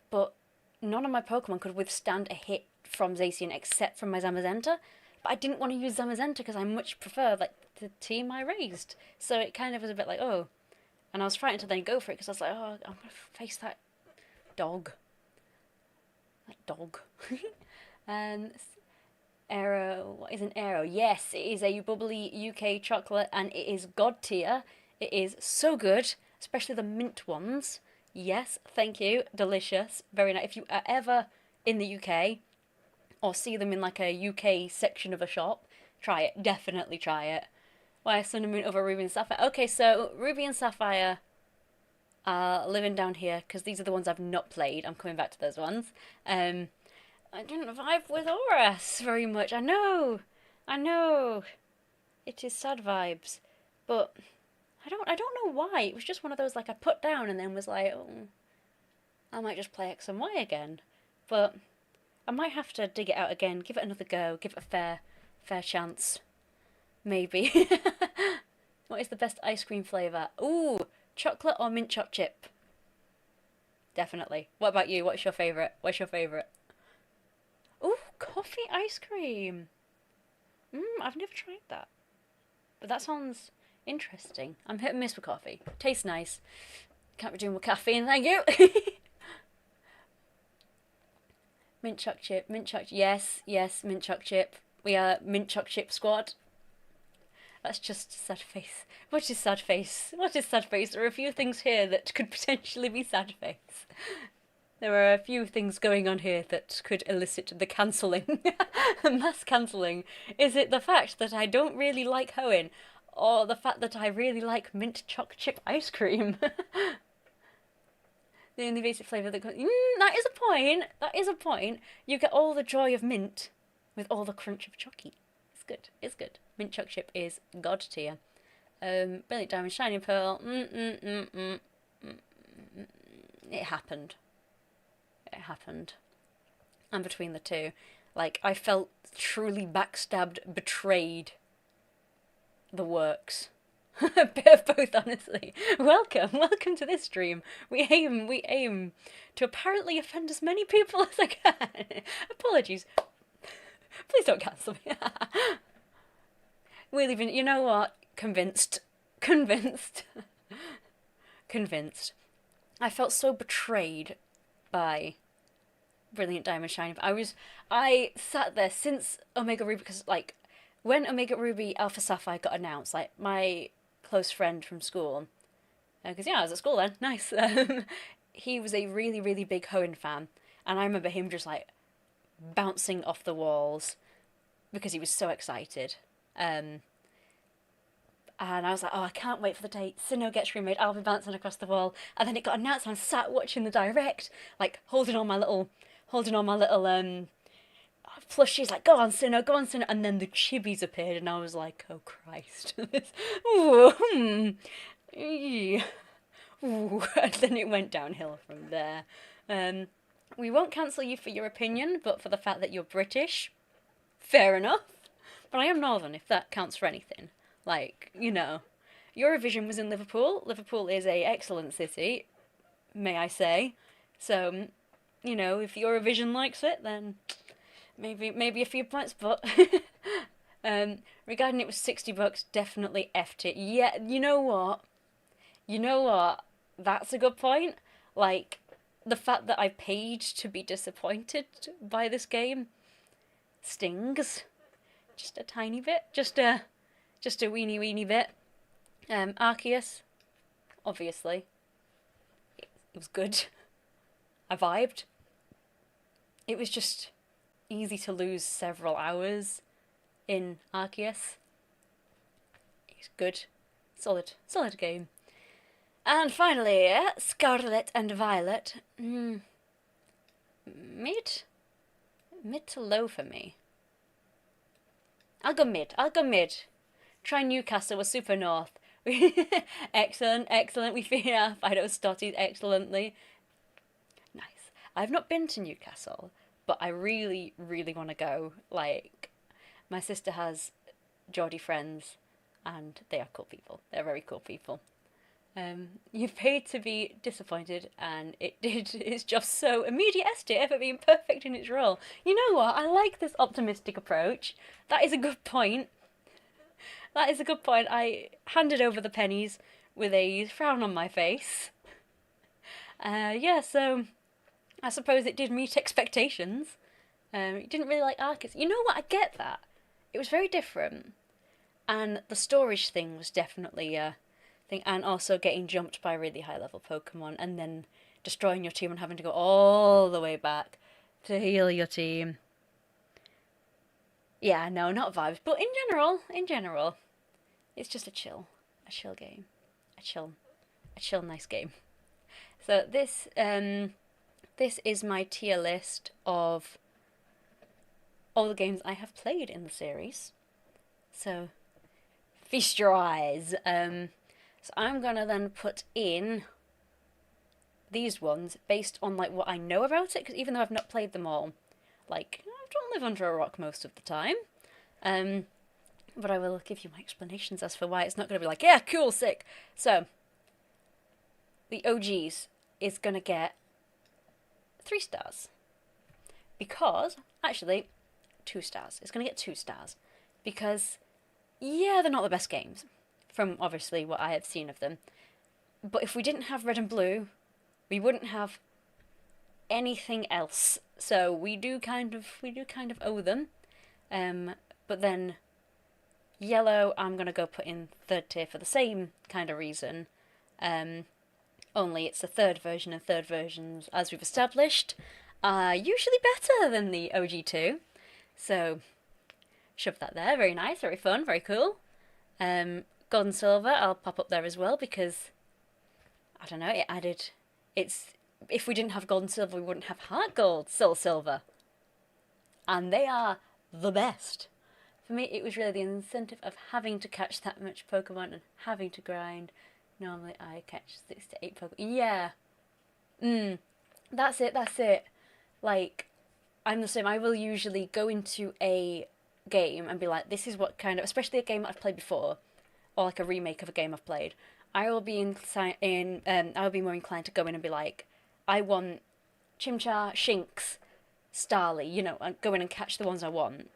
but none of my Pokemon could withstand a hit from Zacian except from my Zamazenta. But I didn't want to use Zamazenta because I much prefer like the team I raised. So it kind of was a bit like, oh. And I was frightened to then go for it because I was like, oh, I'm going to face that dog. Arrow, what is an arrow? Yes, it is a bubbly UK chocolate and it is god tier. It is so good. especially the mint ones. Yes, thank you. Delicious. Very nice. If you are ever in the UK or see them in like a UK section of a shop, try it. Definitely try it. Why Sun and Moon over Ruby and Sapphire? Okay, so Ruby and Sapphire are living down here because these are the ones I've not played. I'm coming back to those ones. I didn't vibe with Auras very much. I know. It is sad vibes, but I don't know why. It was just one of those like I put down and then was like, oh, I might just play X and Y again. But I might have to dig it out again, give it another go, give it a fair chance. Maybe. What is the best ice cream flavour? Ooh, chocolate or mint choc chip? Definitely. What about you? What's your favourite? Ooh, coffee ice cream. I've never tried that. But that sounds interesting. I'm hit and miss with coffee. Tastes nice. Can't be doing with caffeine, thank you. Mint choc chip. Yes, mint choc chip. We are mint choc chip squad. That's just sad face. What is sad face? There are a few things here that could potentially be sad face. There are a few things going on here that could elicit the cancelling. The mass cancelling. Is it the fact that I don't really like Hoenn? Or the fact that I really like mint choc chip ice cream? The only basic flavour that comes... that is a point. You get all the joy of mint with all the crunch of chocky. It's good. Mint choc chip is god tier. Brilliant Diamond, Shiny Pearl. It happened. And between the two, like, I felt truly backstabbed, betrayed. The works. A bit of both, honestly. Welcome to this stream. We aim to apparently offend as many people as I can. Apologies. Please don't cancel me. We'll even, you know what? Convinced. I felt so betrayed by Brilliant Diamond Shiny. I sat there since Omega Ruby, because, like, when Omega Ruby Alpha Sapphire got announced, like, my close friend from school, because, I was at school then, nice, he was a really, really big Hoenn fan, and I remember him just, like, bouncing off the walls, because he was so excited, and I was like, oh, I can't wait for the day Sinnoh gets remade, I'll be bouncing across the wall, and then it got announced, and I sat watching the direct, like, holding on my little, plushies, like, go on Sinnoh, and then the chibis appeared, and I was like, oh Christ. Ooh, Ooh. And then it went downhill from there. We won't cancel you for your opinion, but for the fact that you're British, fair enough. But I am Northern, if that counts for anything. Like, Eurovision was in Liverpool. Liverpool is a excellent city, may I say. So, if Eurovision likes it, then maybe a few points, but regarding it was $60, definitely effed it. Yeah, you know what? That's a good point. Like, the fact that I paid to be disappointed by this game stings. Just a tiny bit. Just a weeny bit. Arceus, obviously. It was good. I vibed. It was just easy to lose several hours in Arceus. It's good. Solid game. And finally, Scarlet and Violet. Mid to low for me. I'll go mid. Try Newcastle with Super North. Excellent. We Fido Stotties excellently. Nice. I've not been to Newcastle, but I really, really want to go. Like, my sister has Geordie friends, and they are cool people. They're very cool people. You paid to be disappointed, and it did its job so immediate S-tier, ever being perfect in its role. You know what? I like this optimistic approach. That is a good point. I handed over the pennies with a frown on my face. So I suppose it did meet expectations. It didn't really like Arceus. You know what? I get that. It was very different. And the storage thing was definitely thing, and also getting jumped by really high level Pokemon and then destroying your team and having to go all the way back to heal your team. Yeah, no, not vibes, but in general, it's just a chill game, a chill nice game. So this is my tier list of all the games I have played in the series. So feast your eyes. So I'm gonna then put in these ones based on like what I know about it, because even though I've not played them all, like I don't live under a rock most of the time. But I will give you my explanations as for why it's not going to be like, yeah, cool, sick. So, the OGs is going to get 3 stars. Because, actually, 2 stars. It's going to get 2 stars. Because, yeah, they're not the best games. From, obviously, what I have seen of them. But if we didn't have Red and Blue, we wouldn't have anything else. So, we do kind of owe them. But then Yellow, I'm going to go put in 3rd tier for the same kind of reason. Only it's the 3rd version, and 3rd versions, as we've established, are usually better than the OG2. So, shove that there. Very nice, very fun, very cool. Gold and Silver, I'll pop up there as well, because, I don't know, if we didn't have Gold and Silver, we wouldn't have Heart Gold, Soul Silver. And they are the best. For me, it was really the incentive of having to catch that much Pokemon and having to grind. Normally, I catch 6 to 8 Pokemon. Yeah. That's it. Like, I'm the same. I will usually go into a game and be like, this is what kind of... Especially a game that I've played before, or like a remake of a game I've played. I will be more inclined to go in and be like, I want Chimchar, Shinx, Starly, you know, and go in and catch the ones I want.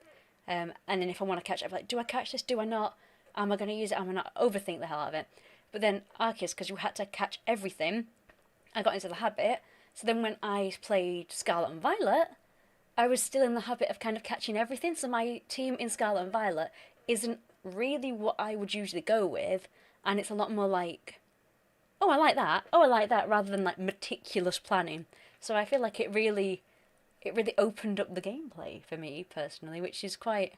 And then if I want to catch it, I'm like, do I catch this? Do I not? Am I going to use it? Am I not? Overthink the hell out of it. But then Arceus, because you had to catch everything, I got into the habit. So then when I played Scarlet and Violet, I was still in the habit of kind of catching everything. So my team in Scarlet and Violet isn't really what I would usually go with. And it's a lot more like, oh, I like that. Oh, I like that, rather than like meticulous planning. So I feel like it really opened up the gameplay for me personally, which is quite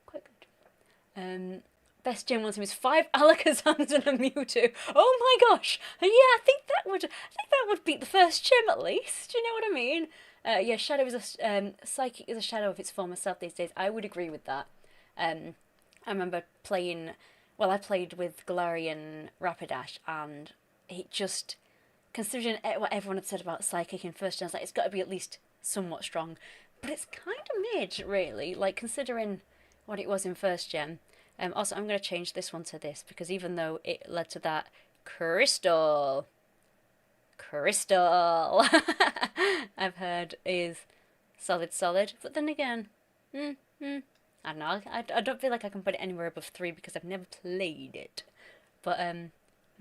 good. Best gym one team is 5 Alakazams and a Mewtwo. Oh my gosh! Yeah, I think that would beat the first gym at least. Do you know what I mean? Yeah, Shadow is Psychic is a shadow of its former self these days. I would agree with that. I remember playing. Well, I played with Galarian Rapidash, and it just, considering what everyone had said about Psychic in first gen, I was like, it's got to be at least somewhat strong, but it's kind of mid, really, like considering what it was in first gen. Also, I'm going to change this one to this, because even though it led to that Crystal I've heard is solid, but then again, I don't know, I don't feel like I can put it anywhere above 3 because I've never played it, but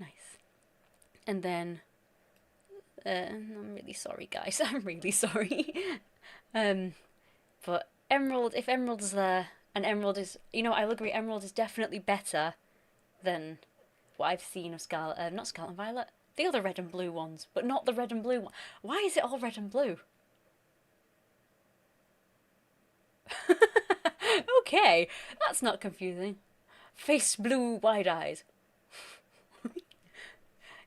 nice. And then I'm really sorry, guys. I'm really sorry. But Emerald, if Emerald is there, and Emerald is, you know, I'll agree, Emerald is definitely better than what I've seen of Scarlet, not Scarlet and Violet, the other Red and Blue ones, but not the Red and Blue one. Why is it all Red and Blue? Okay, that's not confusing. Face blue, wide eyes.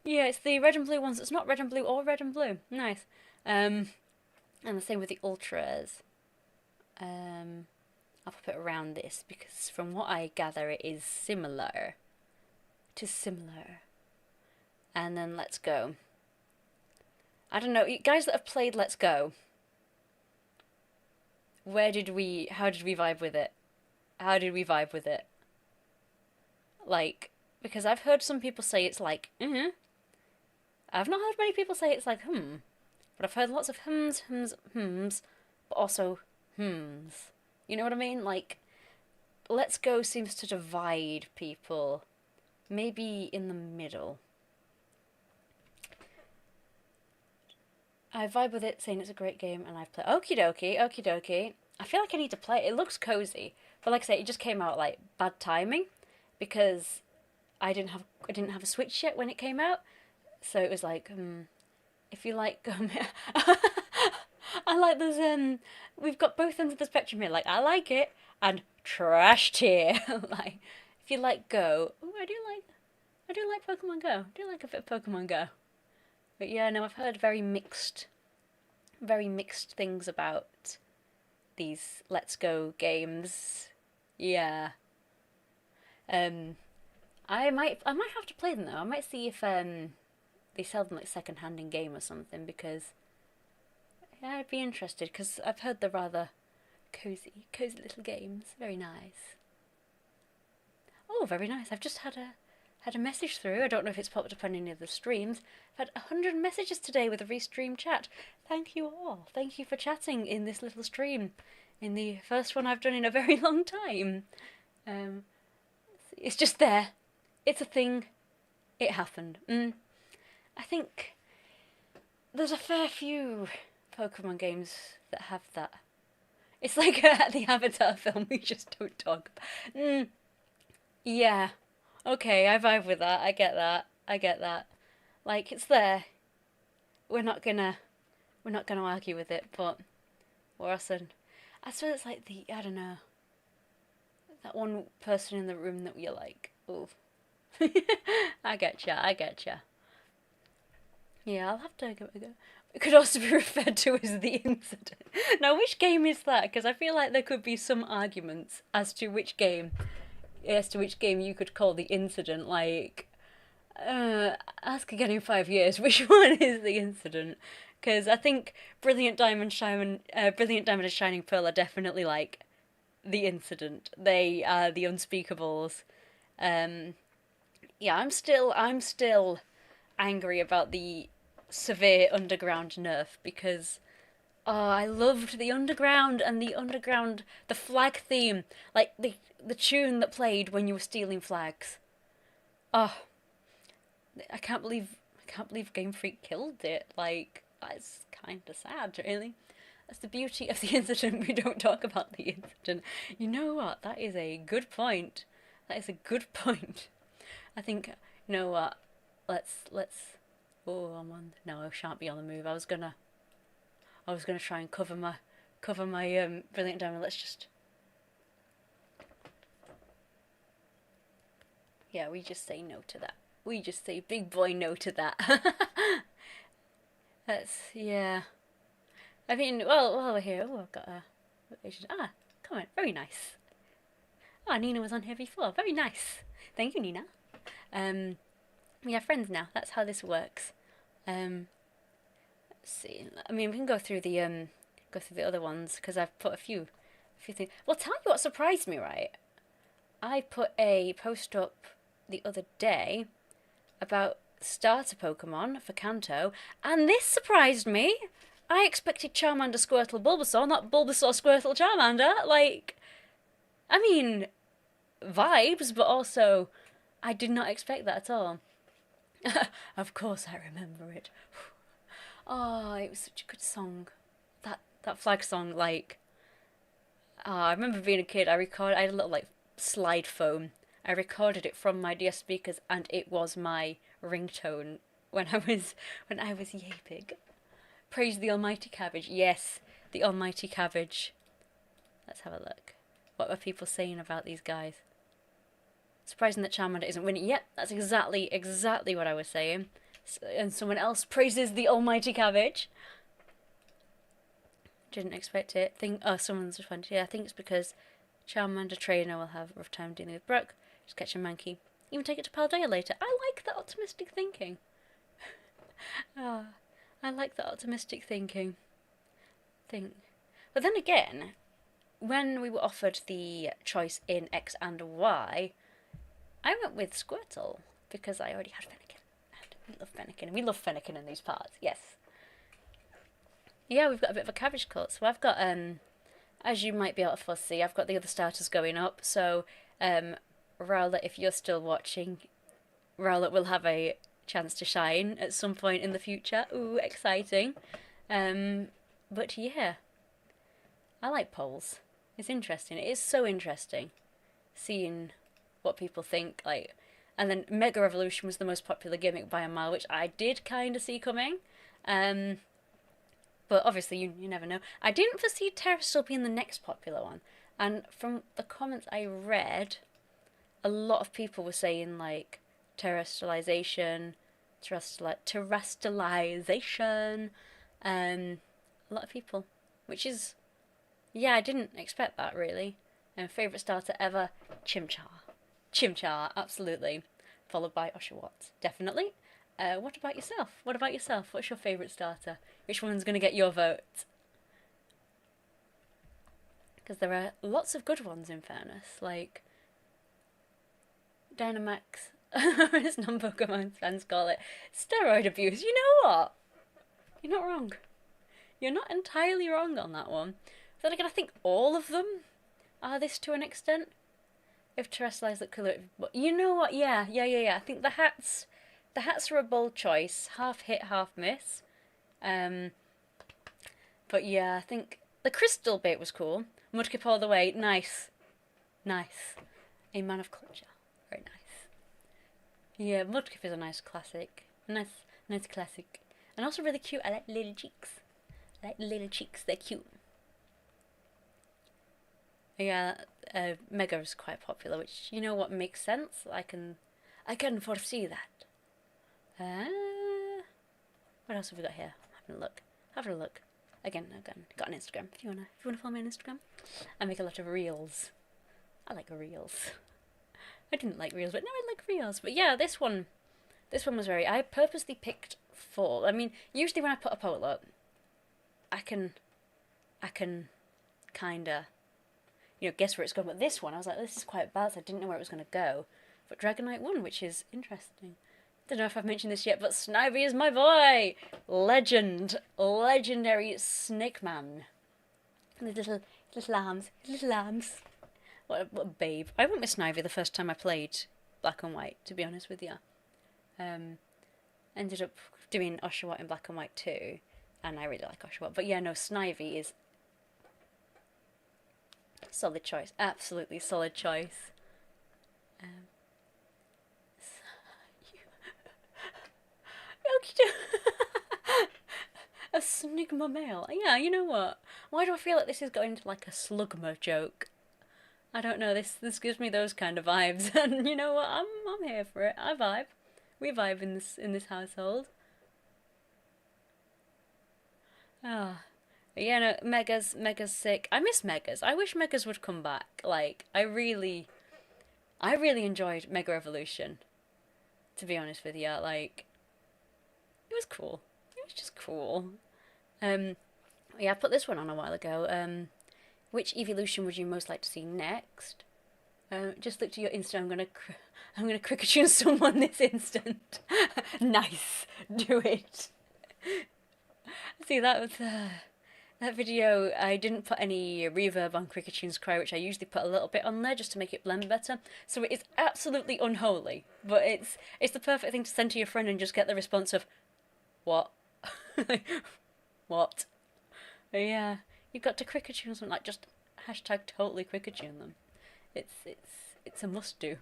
Yeah, it's the Red and Blue ones. It's not Red and Blue or Red and Blue. Nice. And the same with the Ultras. I'll put it around this, because from what I gather it is similar. It is similar. And then Let's Go. I don't know, you guys that have played Let's Go, how did we vibe with it? How did we vibe with it? Like, because I've heard some people say it's like, I've not heard many people say it's like, but I've heard lots of hums, but also hms. You know what I mean? Like, Let's Go seems to divide people. Maybe in the middle. I vibe with it, saying it's a great game, and I've played. Okie dokie. I feel like I need to play it. It looks cozy, but like I say, it just came out like bad timing, because I didn't have a Switch yet when it came out, so it was like, if you like, I like those. We've got both ends of the spectrum here. Like, I like it, and trash tier. Like, if you like Go, ooh, I do like Pokemon Go. I do like a bit of Pokemon Go. But yeah, no, I've heard very mixed things about these Let's Go games. Yeah. Um, I might have to play them though. I might see if they sell them like second hand in game or something, because yeah, I'd be interested, because I've heard they're rather cozy little games. Very nice. Oh, very nice. I've just had a message through. I don't know if it's popped up on any of the streams. I've had 100 messages today with a restream chat. Thank you all. Thank you for chatting in this little stream, in the first one I've done in a very long time. It's just there. It's a thing. It happened. I think there's a fair few Pokemon games that have that. It's like the Avatar film we just don't talk about. Yeah. Okay, I vibe with that. I get that. I get that. Like, it's there. We're not gonna argue with it, but we're also, I suppose it's like I don't know, that one person in the room that you're like, oh. I getcha. Yeah, I'll have to give it a go. It could also be referred to as the incident. Now, which game is that? Because I feel like there could be some arguments as to which game you could call the incident. Like, ask again in 5 years, which one is the incident? Because I think Brilliant Diamond and Shining Pearl are definitely like the incident. They are the unspeakables. Yeah, I'm still angry about the severe underground nerf, because I loved the underground, and the flag theme, like the tune that played when you were stealing flags. Oh, I can't believe Game Freak killed it. Like, that's kind of sad, really. That's the beauty of the incident. We don't talk about the incident. You know what? That is a good point. That is a good point. I think, you know what? Let's. Oh, I'm on. No, I shan't be on the move. I was gonna try and cover my Brilliant Diamond. Let's just. Yeah, we just say no to that. We just say big boy no to that. Yeah. I mean, well, while we're here, oh, I've got a. Come on, very nice. Nina was on here before. Very nice. Thank you, Nina. We have friends now. That's how this works. Let's see. I mean, we can go through the other ones, because I've put a few things. Well, tell you what surprised me, right? I put a post up the other day about starter Pokemon for Kanto, and this surprised me. I expected Charmander, Squirtle, Bulbasaur, not Bulbasaur, Squirtle, Charmander. Like, I mean, vibes, but also I did not expect that at all. Of course I remember it. Oh, it was such a good song. That flag song, like, I remember being a kid, I had a little, like, slide phone. I recorded it from my DS speakers, and it was my ringtone when I was yaping. Praise the almighty cabbage. Yes, the almighty cabbage. Let's have a look. What were people saying about these guys? Surprising that Charmander isn't winning. Yep, that's exactly what I was saying. And someone else praises the almighty cabbage. Didn't expect it. Someone's responded. Yeah, I think it's because Charmander trainer will have a rough time dealing with Brook. Just catch a Mankey. Even take it to Paldea later. I like that optimistic thinking. I like that optimistic thinking. But then again, when we were offered the choice in X and Y, I went with Squirtle, because I already had Fennekin. And we love Fennekin. We love Fennekin in these parts, yes. Yeah, we've got a bit of a cabbage cut. So I've got, as you might be able to see, I've got the other starters going up. So, Rowlet, if you're still watching, Rowlet will have a chance to shine at some point in the future. Ooh, exciting. But yeah, I like polls. It's interesting. It is so interesting seeing what people think. Like, And then Mega Evolution was the most popular gimmick by a mile, which I did kind of see coming. But obviously, you never know. I didn't foresee Terrestrial being the next popular one. And from the comments I read, a lot of people were saying, like, terrestrialization, terrestrialization, a lot of people. Which is, yeah, I didn't expect that, really. And favourite starter ever, Chimchar. Chimchar, absolutely. Followed by Oshawott, definitely. What about yourself? What about yourself? What's your favourite starter? Which one's going to get your vote? Because there are lots of good ones, in fairness. Like, Dynamax, as non-Pokemon fans call it, steroid abuse. You know what? You're not wrong. You're not entirely wrong on that one. Then again, I think all of them are this to an extent. If terrestrialized look cooler, but you know what? Yeah. I think the hats are a bold choice. Half hit, half miss. But yeah, I think the crystal bait was cool. Mudkip all the way. Nice. A man of culture. Very nice. Yeah, Mudkip is a nice classic. Nice classic. And also really cute. I like little cheeks. They're cute. Yeah, Mega is quite popular, which, you know what, makes sense. I can foresee that. What else have we got here? Having a look. Again, got an Instagram. If you wanna follow me on Instagram, I make a lot of reels. I like reels. I didn't like reels, but now I like reels. But yeah, this one was very. I purposely picked 4. I mean, usually when I put a poll up, I can kinda, guess where it's going. But this one, I was like, this is quite balanced. I didn't know where it was gonna go. But Dragonite won, which is interesting. Don't know if I've mentioned this yet, but Snivy is my boy! Legendary Snake Man. Little arms. What a babe. I went with Snivy the first time I played Black and White, to be honest with you. Ended up doing Oshawott in Black and White too, and I really like Oshawott. But yeah, no, Snivy is solid choice. Absolutely solid choice. A Snigma male. Yeah, you know what? Why do I feel like this is going into like a Slugma joke? I don't know. This gives me those kind of vibes, and you know what? I'm here for it. I vibe. We vibe in this household. Ah, yeah. No, Mega's sick. I miss Megas. I wish Megas would come back. Like, I really enjoyed Mega Evolution. To be honest with you, like, it was cool. It was just cool. Yeah, I put this one on a while ago. Which evolution would you most like to see next? Just look to your Insta. I'm gonna cricket someone this instant. Nice, do it. See, that was that video. I didn't put any reverb on Cricketune Cry, which I usually put a little bit on there just to make it blend better. So it is absolutely unholy, but it's the perfect thing to send to your friend and just get the response of, what? What? Yeah, you've got to Cricketune something, like, just hashtag totally Cricketune them. It's a must do.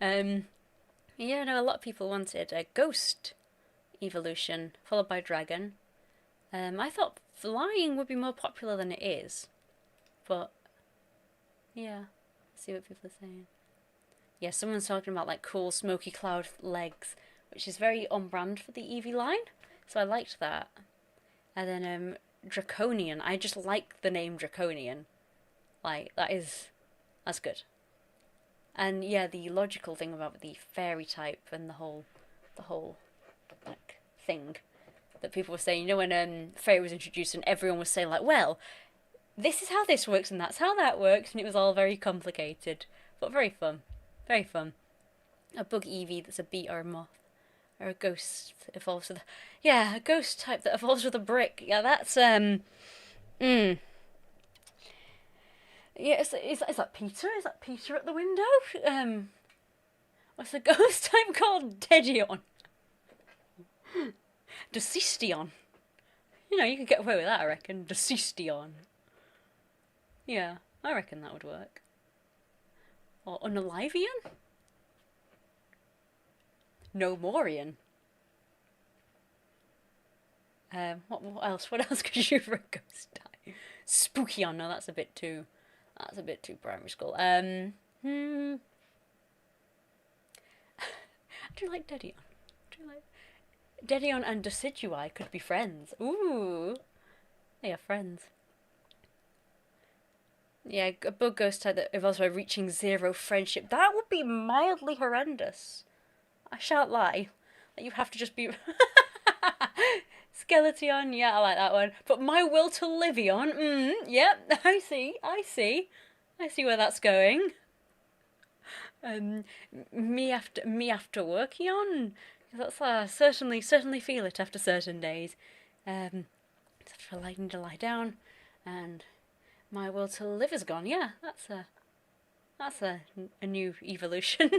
Yeah, no, a lot of people wanted a ghost evolution followed by dragon. I thought flying would be more popular than it is, but yeah, let's see what people are saying. Yeah, someone's talking about like cool smoky cloud legs, which is very on brand for the Eevee line, so I liked that. And then Draconian, I just like the name Draconian. Like, that's good. And yeah, the logical thing about the fairy type and the whole like thing that people were saying, when fairy was introduced and everyone was saying like, well, this is how this works and that's how that works, and it was all very complicated, but very fun. Very fun. A bug Eevee that's a bee or a moth. Or a ghost that evolves with a ghost type that evolves with a brick. Yeah, that's Yeah, is that Peter? Is that Peter at the window? What's the ghost type called? Dedion. Deceastion. You could get away with that, I reckon. Deceastion. Yeah, I reckon that would work. Or Unalivian? No Morian. What else? What else could you for a ghost type? Spooky on. No, that's a bit too. That's a bit too primary school. I do like Dedion. Dedion and Decidueye could be friends. Ooh, they are friends. Yeah, a bug ghost type that evolves by reaching 0 friendship. That would be mildly horrendous. I shan't lie. You have to just be. Skeleton, yeah, I like that one. But my will to Livion, yep, I see where that's going. Me after working on. That's certainly feel it after certain days. It's after liking to lie down, and my will to live is gone. Yeah, that's a new evolution.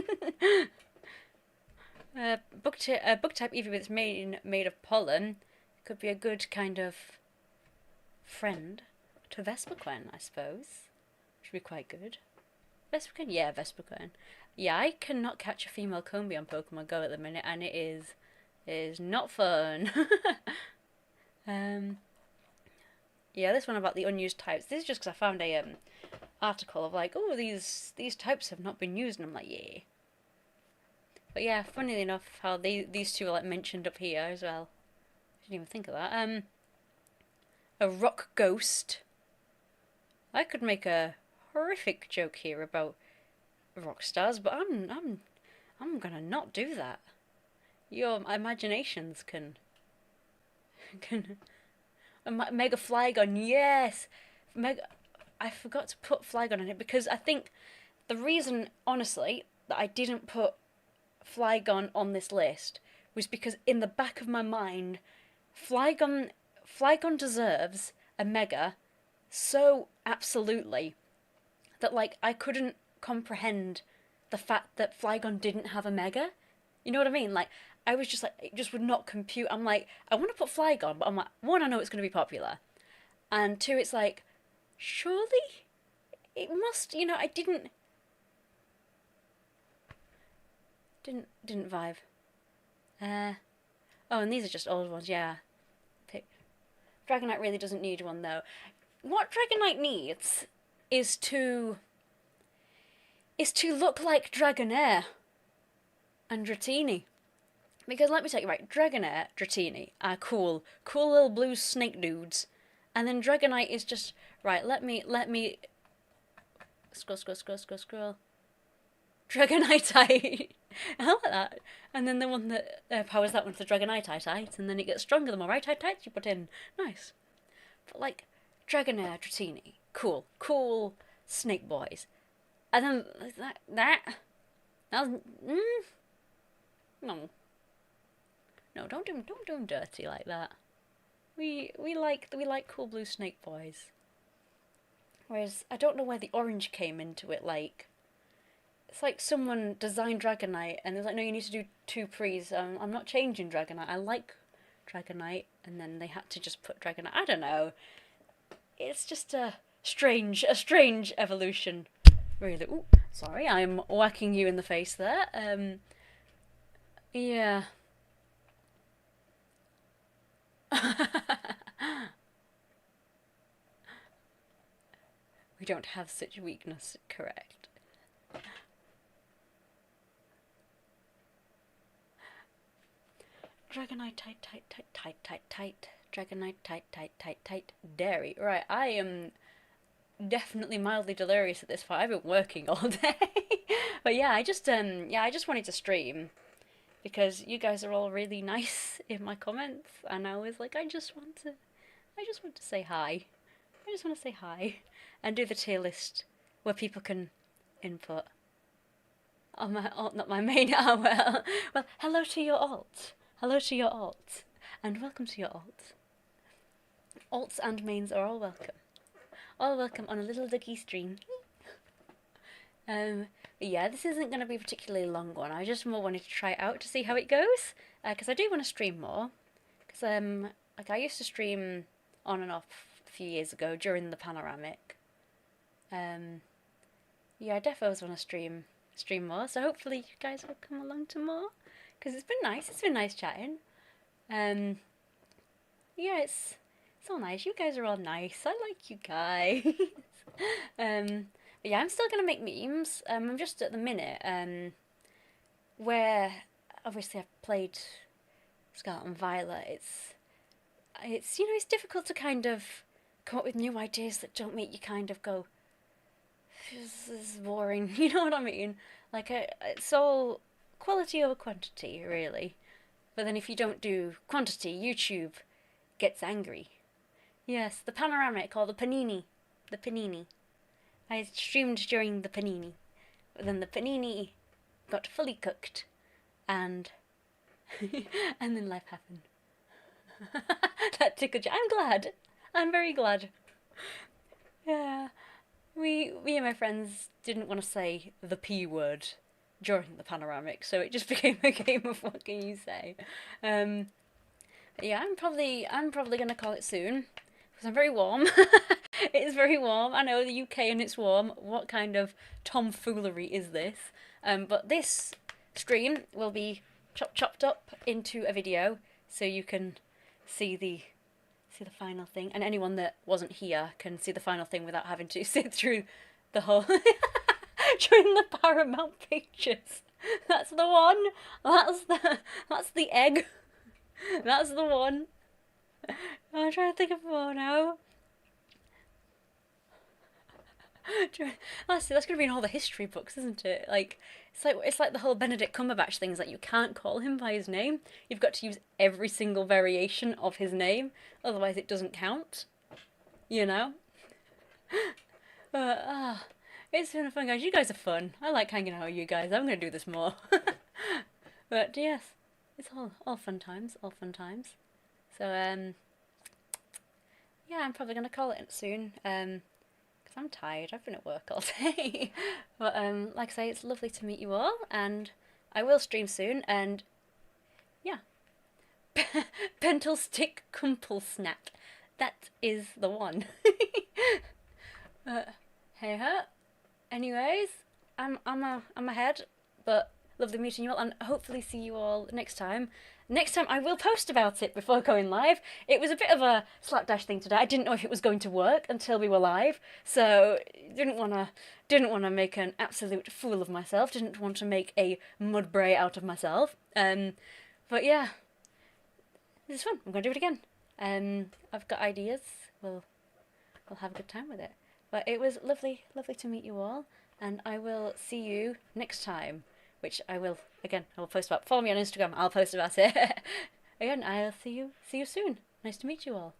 Book type Eevee with its made of pollen could be a good kind of friend to Vespiquen, I suppose. Should be quite good. Vespiquen? Yeah, Vespiquen. Yeah, I cannot catch a female Combi on Pokemon Go at the minute, and it is not fun. Yeah, this one about the unused types. This is just because I found a article of like, oh, these types have not been used, and I'm like, yeah. But yeah, funnily enough, how these two are like mentioned up here as well. I didn't even think of that. A rock ghost. I could make a horrific joke here about rock stars, but I'm gonna not do that. Your imaginations can Mega Flygon, yes. I forgot to put Flygon in it because I think the reason, honestly, that I didn't put Flygon on this list was because in the back of my mind, Flygon deserves a Mega so absolutely that like I couldn't comprehend the fact that Flygon didn't have a Mega. You know what I mean? Like I was just like it just would not compute. I'm like I want to put Flygon, but I'm like one, I know it's going to be popular, and two, it's like surely it must. You know, I didn't vibe. Oh, and these are just old ones. Yeah, Dragonite really doesn't need one though. What Dragonite needs is to look like Dragonair and Dratini. Because let me tell you, right, Dragonair, Dratini are cool little blue snake dudes, and then Dragonite is just right. Let me scroll. Dragonite. I like that. And then the one that powers that one's the Dragonite, and then it gets stronger the more right you put in. Nice. But like Dragonair, Dratini, cool snake boys, and then that was no, don't do them dirty like that. We like cool blue snake boys. Whereas I don't know where the orange came into it. Like it's like someone designed Dragonite and they're like, no, you need to do 2 pre's. I'm not changing Dragonite. I like Dragonite, and then they had to just put Dragonite. I don't know. It's just a strange evolution. Really. Ooh, sorry, I'm whacking you in the face there. Yeah. We don't have such weakness, correct. Dragonite tight. Dragonite tight. Dairy. Right, I am definitely mildly delirious at this point. I've been working all day. But yeah, I just wanted to stream because you guys are all really nice in my comments, and I was like, I just want to say hi. I just want to say hi and do the tier list where people can input on my alt, not my main. Oh well, hello to your alt. Hello to your alt, and welcome to your alt. Alts and mains are all welcome. All welcome on a little Ducky stream. But yeah, this isn't going to be a particularly long one. I just more wanted to try it out to see how it goes, because I do want to stream more. Because like I used to stream on and off a few years ago during the panoramic. Yeah, I definitely want to stream more. So hopefully you guys will come along to more. because it's been nice. It's been nice chatting. Um, yeah, it's all nice. You guys are all nice. I like you guys. But yeah, I'm still gonna make memes. I'm just at the minute where obviously I've played Scarlet and Violet. It's it's difficult to kind of come up with new ideas that don't make you kind of go, this is boring. You know what I mean? Like it's all quality over quantity, really. But then if you don't do quantity, YouTube gets angry. Yes, the panoramic or the panini. The panini. I streamed during the panini. But then the panini got fully cooked and and then life happened. That tickled you. I'm glad. I'm very glad. Yeah. Me and my friends didn't want to say the P word during the panoramic, so it just became a game of what can you say. Yeah, I'm probably gonna call it soon because I'm very warm. It is very warm. I know the UK and it's warm. What kind of tomfoolery is this? But this stream will be chopped up into a video so you can see the final thing, and anyone that wasn't here can see the final thing without having to sit through the whole during the Paramount pictures. That's the one. That's the egg. That's the one. I'm trying to think of more now. That's gonna be in all the history books, isn't it? Like it's like the whole Benedict Cumberbatch thing. Is like you can't call him by his name. You've got to use every single variation of his name, otherwise it doesn't count. You know. But it's been fun, guys. You guys are fun. I like hanging out with you guys. I'm gonna do this more. But yes, it's all fun times. All fun times. So yeah, I'm probably gonna call it soon. I'm tired. I've been at work all day. But like I say, it's lovely to meet you all, and I will stream soon. And yeah, Pentel Stick Kumpel Snap. That is the one. Hey ho. Anyways, I'm ahead, but lovely meeting you all, and hopefully see you all next time. Next time I will post about it before going live. It was a bit of a slapdash thing today. I didn't know if it was going to work until we were live, so didn't wanna make an absolute fool of myself. Didn't want to make a mudbray out of myself. But yeah, this is fun. I'm gonna do it again. I've got ideas. We'll have a good time with it. But it was lovely to meet you all, and I will see you next time. Which I will post about. Follow me on Instagram. I'll post about it. Again, I'll see you soon. Nice to meet you all.